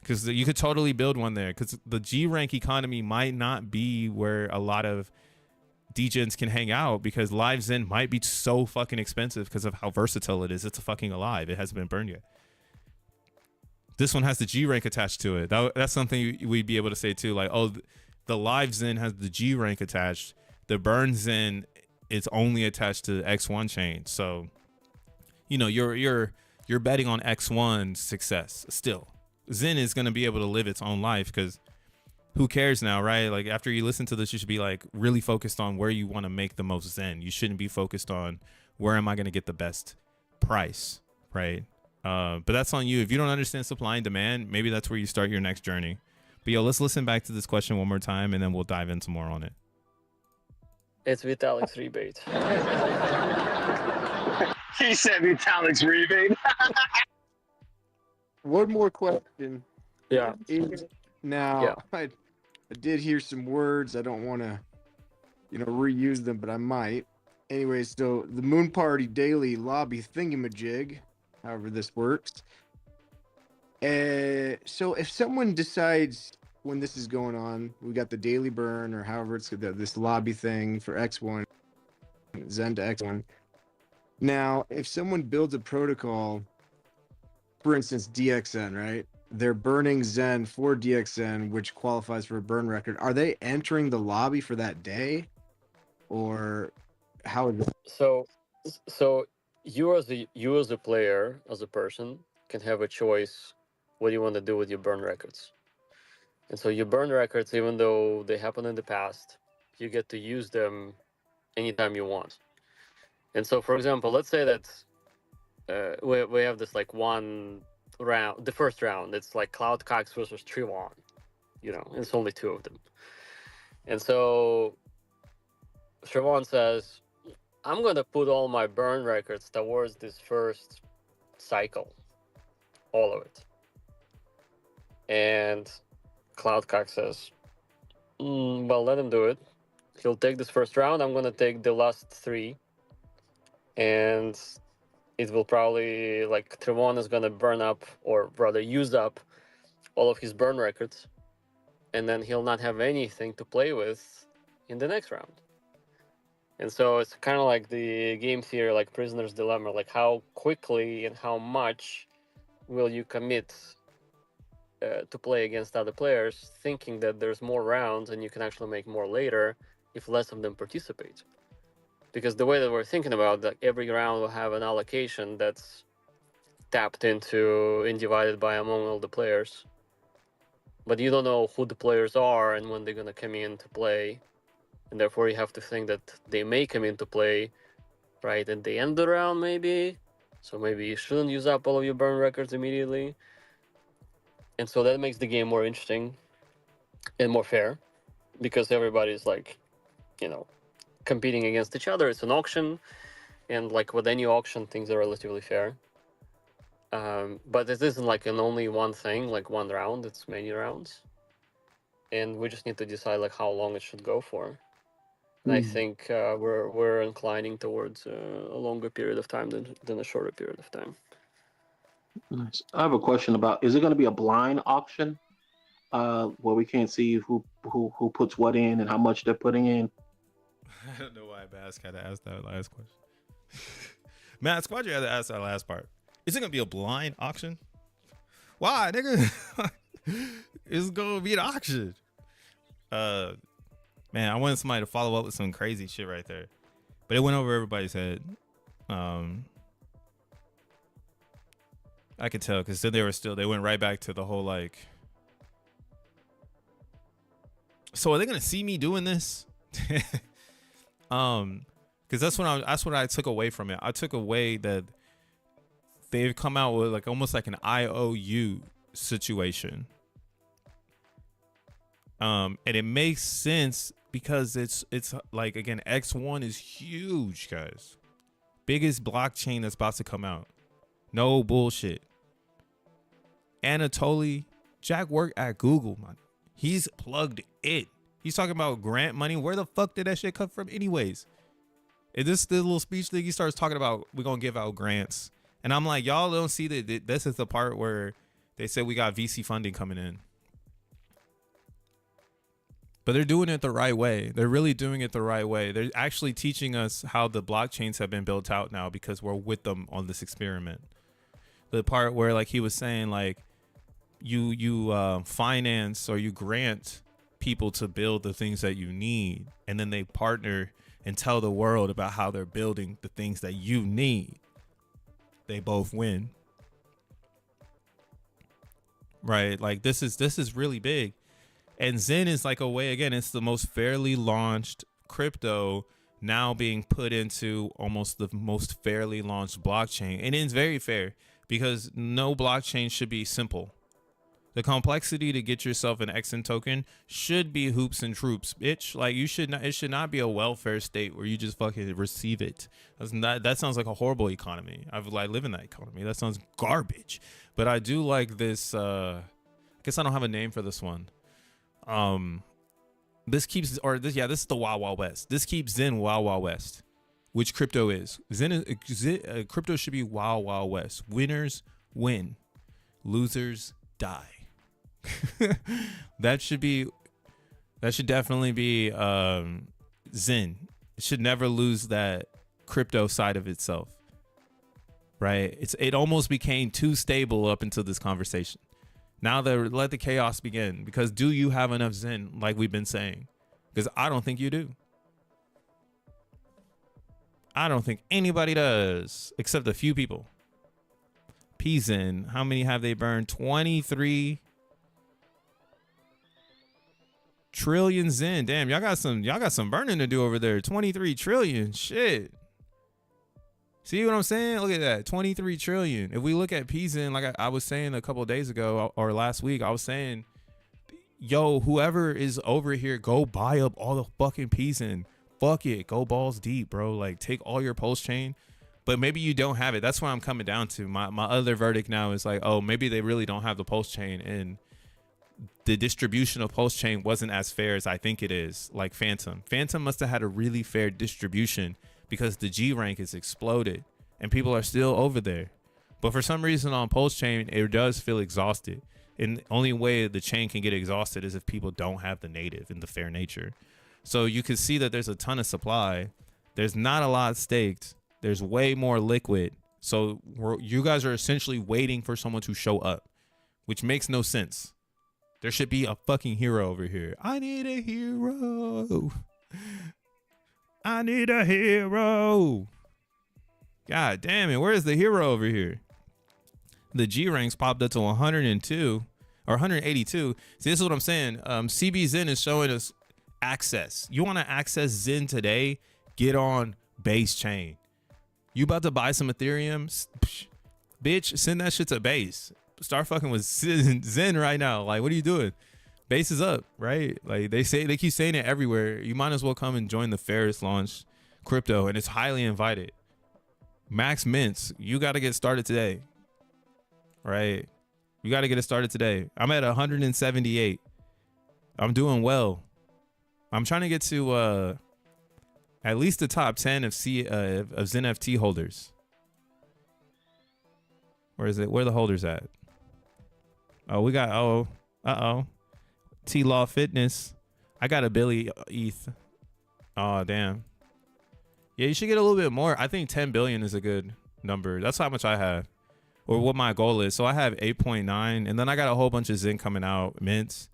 because you could totally build one there, because the G rank economy might not be where a lot of degens can hang out, because live XEN might be so fucking expensive because of how versatile it is. It's fucking alive. It hasn't been burned yet. This one has the G rank attached to it. That's something we'd be able to say too. Like, oh, the live XEN has the G rank attached. The burn XEN is only attached to the X1 chain. So, you know, you're betting on X1 success still. XEN is going to be able to live its own life, because who cares now, right? Like after you listen to this, you should be like really focused on where you want to make the most XEN. You shouldn't be focused on where am I going to get the best price, right? But that's on you. If you don't understand supply and demand, maybe that's where you start your next journey. But yo, let's listen back to this question one more time, and then we'll dive into more on it. It's Vitalik's rebate. He said Vitalik's rebate. One more question. Yeah. Now, Yeah. I did hear some words. I don't want to, reuse them, but I might. Anyway, so the Moon Party Daily Lobby Thingamajig, however this works. So if someone decides when this is going on, we got the daily burn or however it's this lobby thing for X1, XEN to X1. Now, if someone builds a protocol, for instance, DXN, right? They're burning XEN for DXN, which qualifies for a burn record. Are they entering the lobby for that day, or how is it? So you as a player, as a person, can have a choice what you want to do with your burn records. And so your burn records, even though they happened in the past, you get to use them anytime you want. And so, for example, let's say that we have this like one round, the first round, it's like Cloud Cox versus Trivon, it's only 2 of them. And so Trivon says, I'm going to put all my burn records towards this first cycle, all of it. And Cloud Cox says, Well, let him do it. He'll take this first round. I'm gonna take the last 3, and it will probably, like, Trevon is gonna burn up, or rather use up, all of his burn records, and then he'll not have anything to play with in the next round. And so it's kind of like the game theory, like Prisoner's Dilemma, like how quickly and how much will you commit to play against other players, thinking that there's more rounds and you can actually make more later if less of them participate. Because the way that we're thinking about that, every round will have an allocation that's tapped into and divided by among all the players. But you don't know who the players are and when they're going to come in to play. And therefore you have to think that they may come into play right at the end of the round, maybe. So maybe you shouldn't use up all of your burn records immediately. And so that makes the game more interesting and more fair, because everybody's like, competing against each other. It's an auction, and like with any auction, things are relatively fair. But it isn't like an only one thing, like one round. It's many rounds, and we just need to decide like how long it should go for. And I think we're inclining towards a longer period of time than a shorter period of time. Nice. I have a question about: is it going to be a blind auction, where we can't see who puts what in and how much they're putting in? I don't know why Bask had to ask that last question. Matt, why'd you have to ask that last part? Is it gonna be a blind auction? Why, nigga? It's gonna be an auction. Man, I wanted somebody to follow up with some crazy shit right there, but it went over everybody's head. I could tell because then they went right back to the whole like. So are they gonna see me doing this? Because that's what I took away from it. I took away that they've come out with like almost like an IOU situation. And it makes sense because it's like, again, X1 is huge, guys. Biggest blockchain that's about to come out. No bullshit. Anatoly, Jack worked at Google, man. He's plugged in. He's talking about grant money. Where the fuck did that shit come from anyways? And this little speech thing, he starts talking about we're going to give out grants. And I'm like, y'all don't see that this is the part where they said we got VC funding coming in. But they're doing it the right way. They're really doing it the right way. They're actually teaching us how the blockchains have been built out now because we're with them on this experiment. The part where, like he was saying, like you finance or you grant people to build the things that you need, and then they partner and tell the world about how they're building the things that you need. They both win. Right? Like this is really big. And XEN is like a way, again, it's the most fairly launched crypto now being put into almost the most fairly launched blockchain. And it's very fair because no blockchain should be simple. The complexity to get yourself an XEN token should be hoops and troops, bitch. Like it should not be a welfare state where you just fucking receive it. That sounds like a horrible economy. I live in that economy. That sounds garbage. But I do like this. I guess I don't have a name for this one. This is the Wild Wild West. This keeps XEN Wild Wild West, which crypto is. Crypto should be Wild Wild West. Winners win, losers die. That should definitely be XEN. It should never lose that crypto side of itself, right? It almost became too stable up until this conversation. Now let the chaos begin, because do you have enough XEN, like we've been saying? Because I don't think you do. I don't think anybody does, except a few people. XEN, how many have they burned? 23 trillion XEN. Damn, y'all got some burning to do over there. 23 trillion. Shit. See what I'm saying? Look at that. 23 trillion. If we look at XEN, like I was saying a couple of days ago or last week, I was saying, yo, whoever is over here, go buy up all the fucking XEN. Fuck it. Go balls deep, bro. Like, take all your post chain. But maybe you don't have it. That's what I'm coming down to. My other verdict now is like, oh, maybe they really don't have the post chain, and the distribution of Pulse Chain wasn't as fair as I think it is. Like Phantom must have had a really fair distribution because the G rank has exploded and people are still over there. But for some reason on Pulse Chain, it does feel exhausted. And the only way the chain can get exhausted is if people don't have the native and the fair nature. So you can see that there's a ton of supply. There's not a lot staked. There's way more liquid. So you guys are essentially waiting for someone to show up, which makes no sense. There should be a fucking hero over here. I need a hero. I need a hero. God damn it. Where is the hero over here? The G ranks popped up to 102 or 182. See, this is what I'm saying. CBZen is showing us access. You want to access Zen today? Get on Base Chain. You about to buy some Ethereum? Psh, bitch, send that shit to Base. Start fucking with Zen right now. Like, what are you doing? Base is up, right? Like they keep saying it everywhere. You might as well come and join the Ferris launch crypto, and it's highly invited. Max mints, you got to get started today, right? You got to get it started today. I'm at 178. I'm doing well. I'm trying to get to at least the top 10 of XeNFT holders. Where is it? Where are the holders at? Oh, we got T-Law Fitness. I got a Billy ETH. Oh, damn. Yeah, you should get a little bit more. I think 10 billion is a good number. That's how much I have, or what my goal is. So I have 8.9, and then I got a whole bunch of Zen coming out, mints.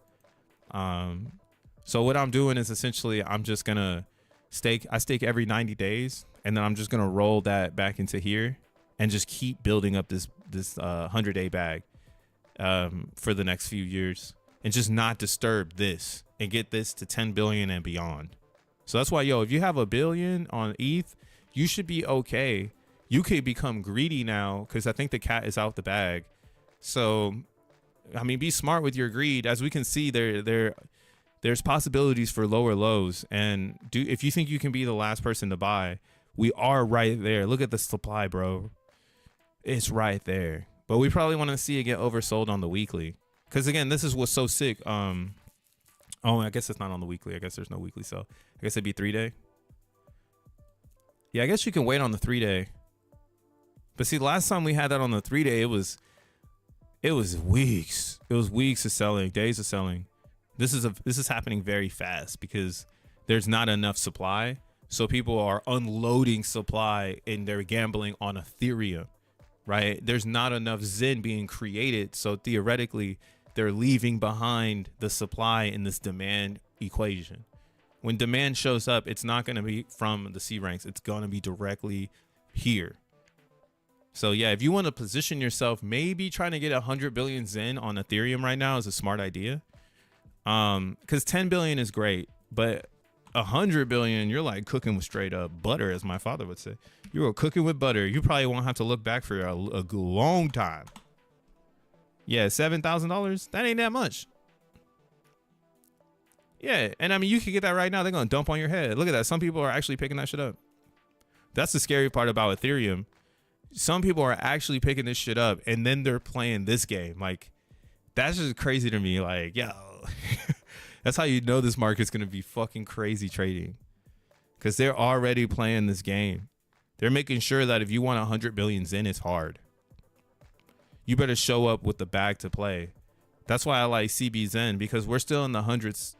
So what I'm doing is essentially I'm just gonna stake. I stake every 90 days, and then I'm just gonna roll that back into here and just keep building up this 100-day bag for the next few years, and just not disturb this and get this to 10 billion and beyond. So that's why, yo, if you have $1 billion on ETH, you should be okay. You could become greedy now because I think the cat is out the bag. So, I mean, be smart with your greed. As we can see, there's possibilities for lower lows. And if you think you can be the last person to buy, we are right there. Look at the supply, bro. It's right there. But we probably want to see it get oversold on the weekly. Because, again, this is what's so sick. Oh, I guess it's not on the weekly. I guess there's no weekly sell. I guess it'd be 3-day. Yeah, I guess you can wait on the 3-day. But see, last time we had that on the 3-day, it was weeks. It was weeks of selling, days of selling. This is happening very fast because there's not enough supply. So people are unloading supply and they're gambling on Ethereum, right? There's not enough Zen being created. So theoretically, they're leaving behind the supply in this demand equation. When demand shows up, it's not going to be from the C ranks. It's going to be directly here. So yeah, if you want to position yourself, maybe trying to get 100 billion Zen on Ethereum right now is a smart idea. Because 10 billion is great, but 100 billion, you're like cooking with straight up butter, as my father would say. You're cooking with butter. You probably won't have to look back for a long time. Yeah, $7,000. That ain't that much. Yeah, and I mean, you can get that right now. They're gonna dump on your head. Look at that. Some people are actually picking that shit up. That's the scary part about Ethereum. Some people are actually picking this shit up, and then they're playing this game. Like, that's just crazy to me. Like, yo, that's how you know this market's gonna be fucking crazy trading, because they're already playing this game. They're making sure that if you want 100 billion Zen, it's hard. You better show up with the bag to play. That's why I like CBZen, because we're still in the hundreds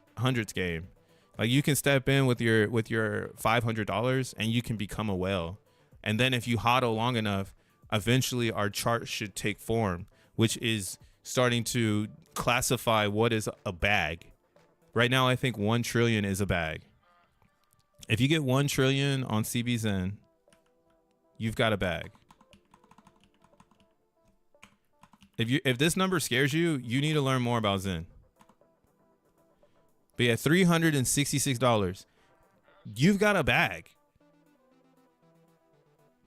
game. Like, you can step in with your $500 and you can become a whale. And then if you hodl long enough, eventually our chart should take form, which is starting to classify what is a bag. Right now, I think 1 trillion is a bag. If you get 1 trillion on CBZen, you've got a bag. If this number scares you, you need to learn more about Zen. But yeah, $366. You've got a bag.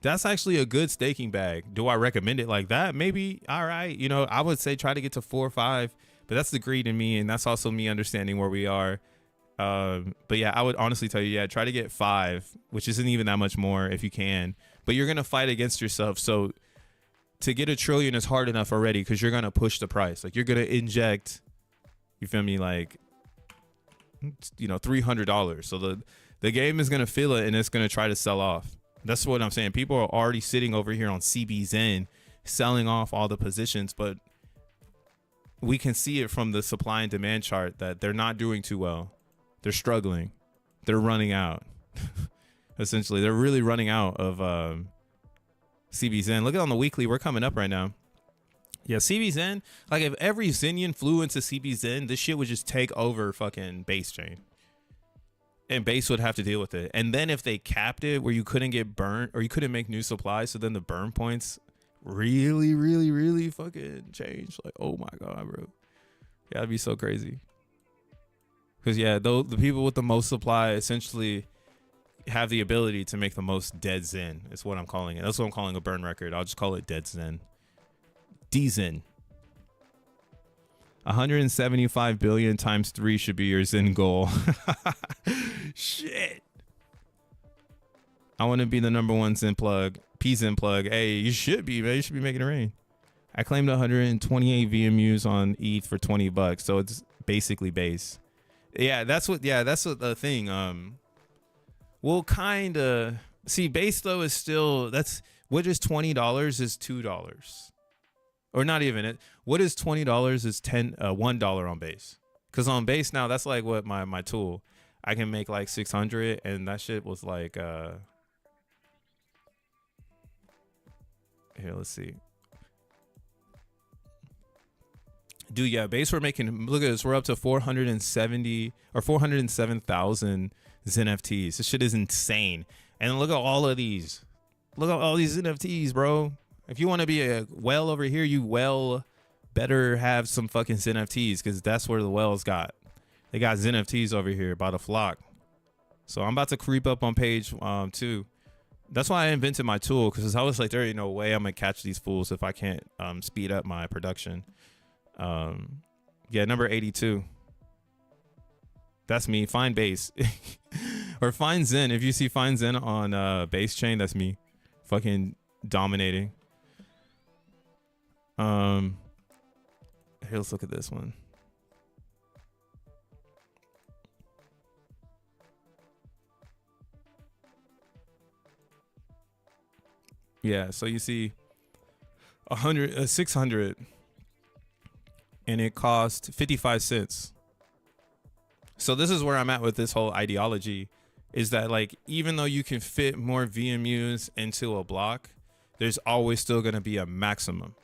That's actually a good staking bag. Do I recommend it like that? Maybe. All right. You know, I would say try to get to 4 or 5, but that's the greed in me. And that's also me understanding where we are. But yeah, I would honestly tell you, yeah, try to get 5, which isn't even that much more if you can, but you're going to fight against yourself. So to get 1 trillion is hard enough already, because you're going to push the price. Like, you're going to inject You feel me? Like, you know, $300. So the game is gonna feel it and it's gonna try to sell off. That's what I'm saying. People are already sitting over here on CBZN selling off all the positions, but we can see it from the supply and demand chart that they're not doing too well. They're struggling. They're running out. Essentially, they're really running out of CBZN. Look at on the weekly. We're coming up right now. Yeah, CBZN. Like if every Zenian flew into CBZN, this shit would just take over fucking base chain. And base would have to deal with it. And then if they capped it where you couldn't get burnt or you couldn't make new supplies, so then the burn points really, really, really fucking change. Like, oh my God, bro. Yeah, that'd be so crazy. Because yeah, though the people with the most supply essentially have the ability to make the most dead Zen. Is what I'm calling it. That's what I'm calling a burn record. I'll just call it dead Zen. D-Zen. 175 billion times 3 should be your Zen goal. Shit. I want to be the #1 Zen plug. P-Zen plug. Hey, you should be, man. You should be making it rain. I claimed 128 VMUs on ETH for $20, so it's basically base. Yeah, that's what the thing. We'll kind of see base though is still, that's what is $20 is $2. Or not even it. What is $20 is $1 on base. Cause on base now, that's like what my tool. I can make like 600, and that shit was like here, let's see. Dude, yeah, base we're making, look at this, we're up to 470 or 407,000 xeNFTs. This shit is insane. And look at all of these. Look at all these xeNFTs, bro. If you want to be a whale over here, you better have some fucking xeNFTs, because that's where the whales got. They got xeNFTs over here by the flock. So I'm about to creep up on page 2. That's why I invented my tool, because I was like, there ain't no way I'm gonna catch these fools if I can't speed up my production. Yeah, number 82. That's me. Find base. Or find Zen. If you see find Zen on base chain, that's me. Fucking dominating. Here, let's look at this one. Yeah, so you see 600, and it cost 55 cents. So this is where I'm at with this whole ideology, is that like, even though you can fit more VMUs into a block, there's always still going to be a maximum.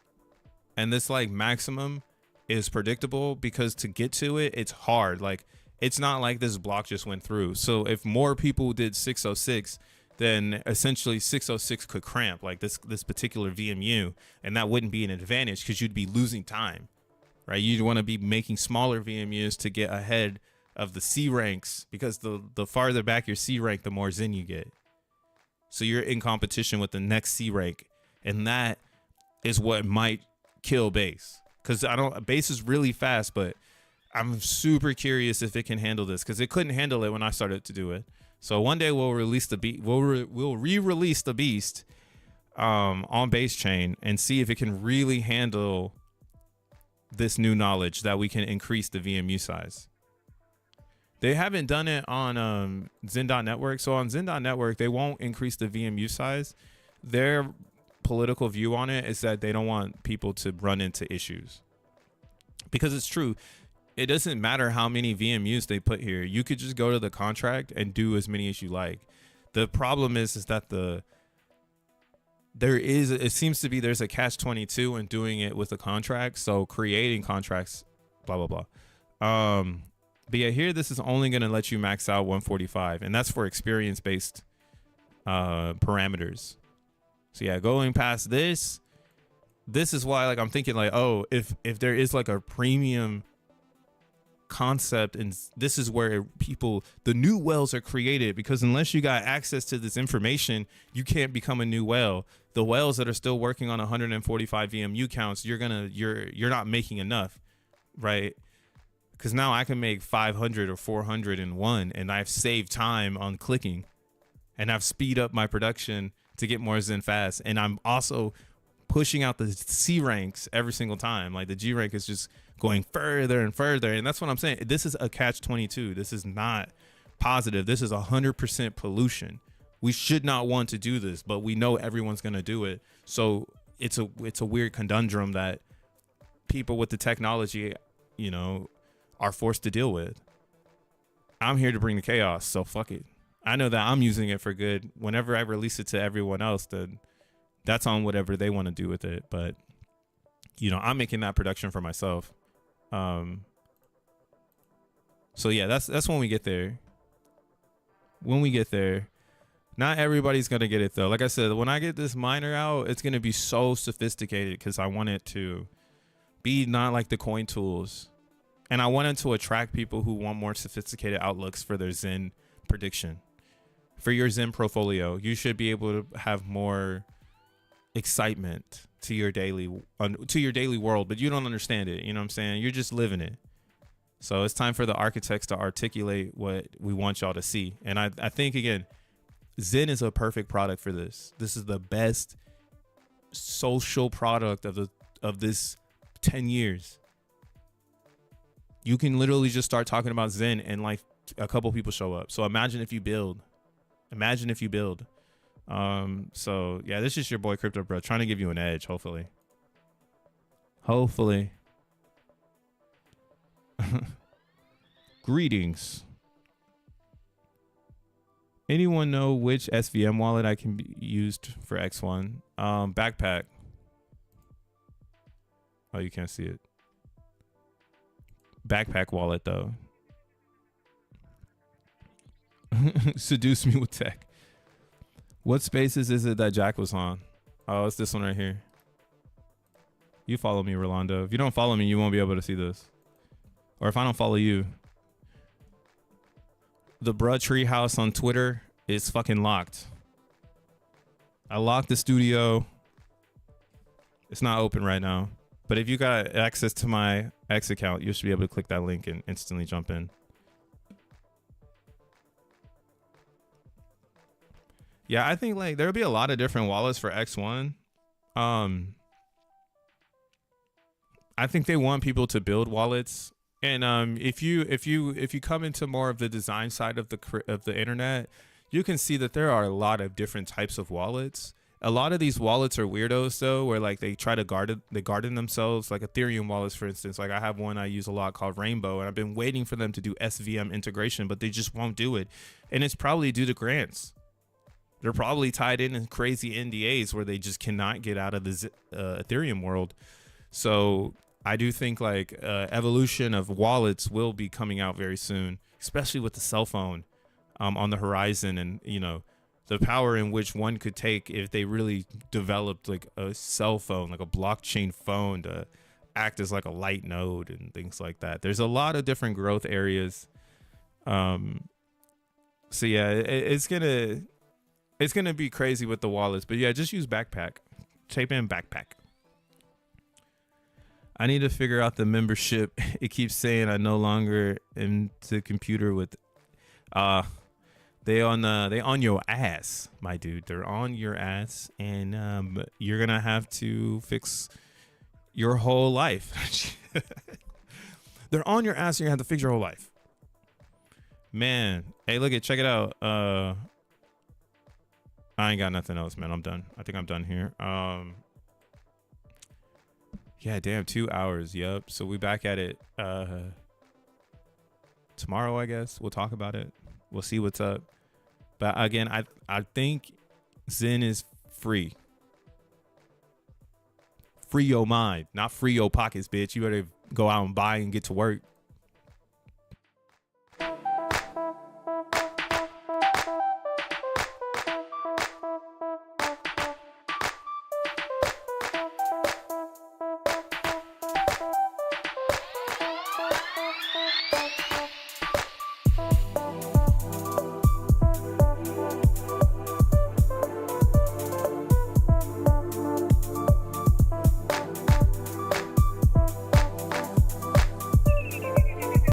And this like maximum is predictable, because to get to it, it's hard. Like, it's not like this block just went through. So if more people did 606, then essentially 606 could cramp like this particular VMU, and that wouldn't be an advantage, because you'd be losing time, right? You'd want to be making smaller VMUs to get ahead of the C ranks, because the farther back your C rank, the more Zen you get. So you're in competition with the next C rank, and that is what might kill base, because base is really fast, but I'm super curious if it can handle this, because it couldn't handle it when I started to do it. So one day we'll release the we'll re-release the beast on base chain and see if it can really handle this new knowledge that we can increase the VMU size. They haven't done it on Zen.network. So on Zen.network, they won't increase the VMU size. Their political view on it is that they don't want people to run into issues. Because it's true. It doesn't matter how many VMUs they put here. You could just go to the contract and do as many as you like. The problem is that it seems to be there's a catch-22 in doing it with a contract. So creating contracts, blah, blah, blah. But yeah, here, this is only going to let you max out 145, and that's for experience-based parameters. So yeah, going past this is why, like, I'm thinking like, oh, if there is like a premium concept, and this is where the new whales are created, because unless you got access to this information, you can't become a new whale. The whales that are still working on 145 VMU counts, you're not making enough, right? Because now I can make 500 or 401, and I've saved time on clicking, and I've speed up my production to get more Zen fast, and I'm also pushing out the C ranks every single time. Like the G rank is just going further and further. And that's what I'm saying. This is a catch-22. This is not positive. This is 100% pollution. We should not want to do this, but we know everyone's going to do it. So it's a weird conundrum that people with the technology, you know, are forced to deal with. I'm here to bring the chaos, so fuck it. I know that I'm using it for good. Whenever I release it to everyone else, then that's on whatever they want to do with it. But, you know, I'm making that production for myself. So yeah, that's when we get there. When we get there, not everybody's going to get it though. Like I said, when I get this miner out, it's going to be so sophisticated because I want it to be not like the coin tools. And I want it to attract people who want more sophisticated outlooks for their Zen prediction. For your Zen portfolio, you should be able to have more excitement to your daily world, but you don't understand it. You know what I'm saying? You're just living it. So it's time for the architects to articulate what we want y'all to see. And I think, again, Zen is a perfect product for this. This is the best social product of this 10 years. You can literally just start talking about Zen and like a couple people show up. So imagine if you build. So yeah, this is your boy Crypto Bro trying to give you an edge, hopefully. Greetings. Anyone know which SVM wallet I can be used for X1? Backpack. Oh, you can't see it. Backpack wallet though. Seduce me with tech. What spaces is it that Jack was on? Oh, it's this one right here. You follow me, Rolando. If you don't follow me, you won't be able to see this. Or if I don't follow you. The Bruh Treehouse on Twitter is fucking locked. I locked the studio. It's not open right now. But if you got access to my X account, you should be able to click that link and instantly jump in. Yeah, I think like there'll be a lot of different wallets for X1. I think they want people to build wallets. And if you come into more of the design side of the internet, you can see that there are a lot of different types of wallets. A lot of these wallets are weirdos though, where like they try to garden themselves, like Ethereum wallets, for instance. Like I have one I use a lot called Rainbow, and I've been waiting for them to do SVM integration, but they just won't do it. And it's probably due to grants. They're probably tied in crazy NDAs where they just cannot get out of the Ethereum world. So I do think like evolution of wallets will be coming out very soon, especially with the cell phone on the horizon, and you know the power in which one could take if they really developed like a cell phone, like a blockchain phone, to act as like a light node and things like that. There's a lot of different growth areas. So yeah, it's gonna be crazy with the wallets, but yeah, just use Backpack. Type in Backpack. I need to figure out the membership. It keeps saying I no longer am to computer with. They on your ass, my dude. They're on your ass, and you're gonna have to fix your whole life. They're on your ass, and you're gonna have to fix your whole life. Man, hey, check it out. I ain't got nothing else, man. I'm done. I think I'm done here. Yeah, damn, 2 hours. Yep. So we back at it tomorrow, I guess. We'll talk about it. We'll see what's up. But again, I think Zen is free. Free your mind, not free your pockets, bitch. You better go out and buy and get to work.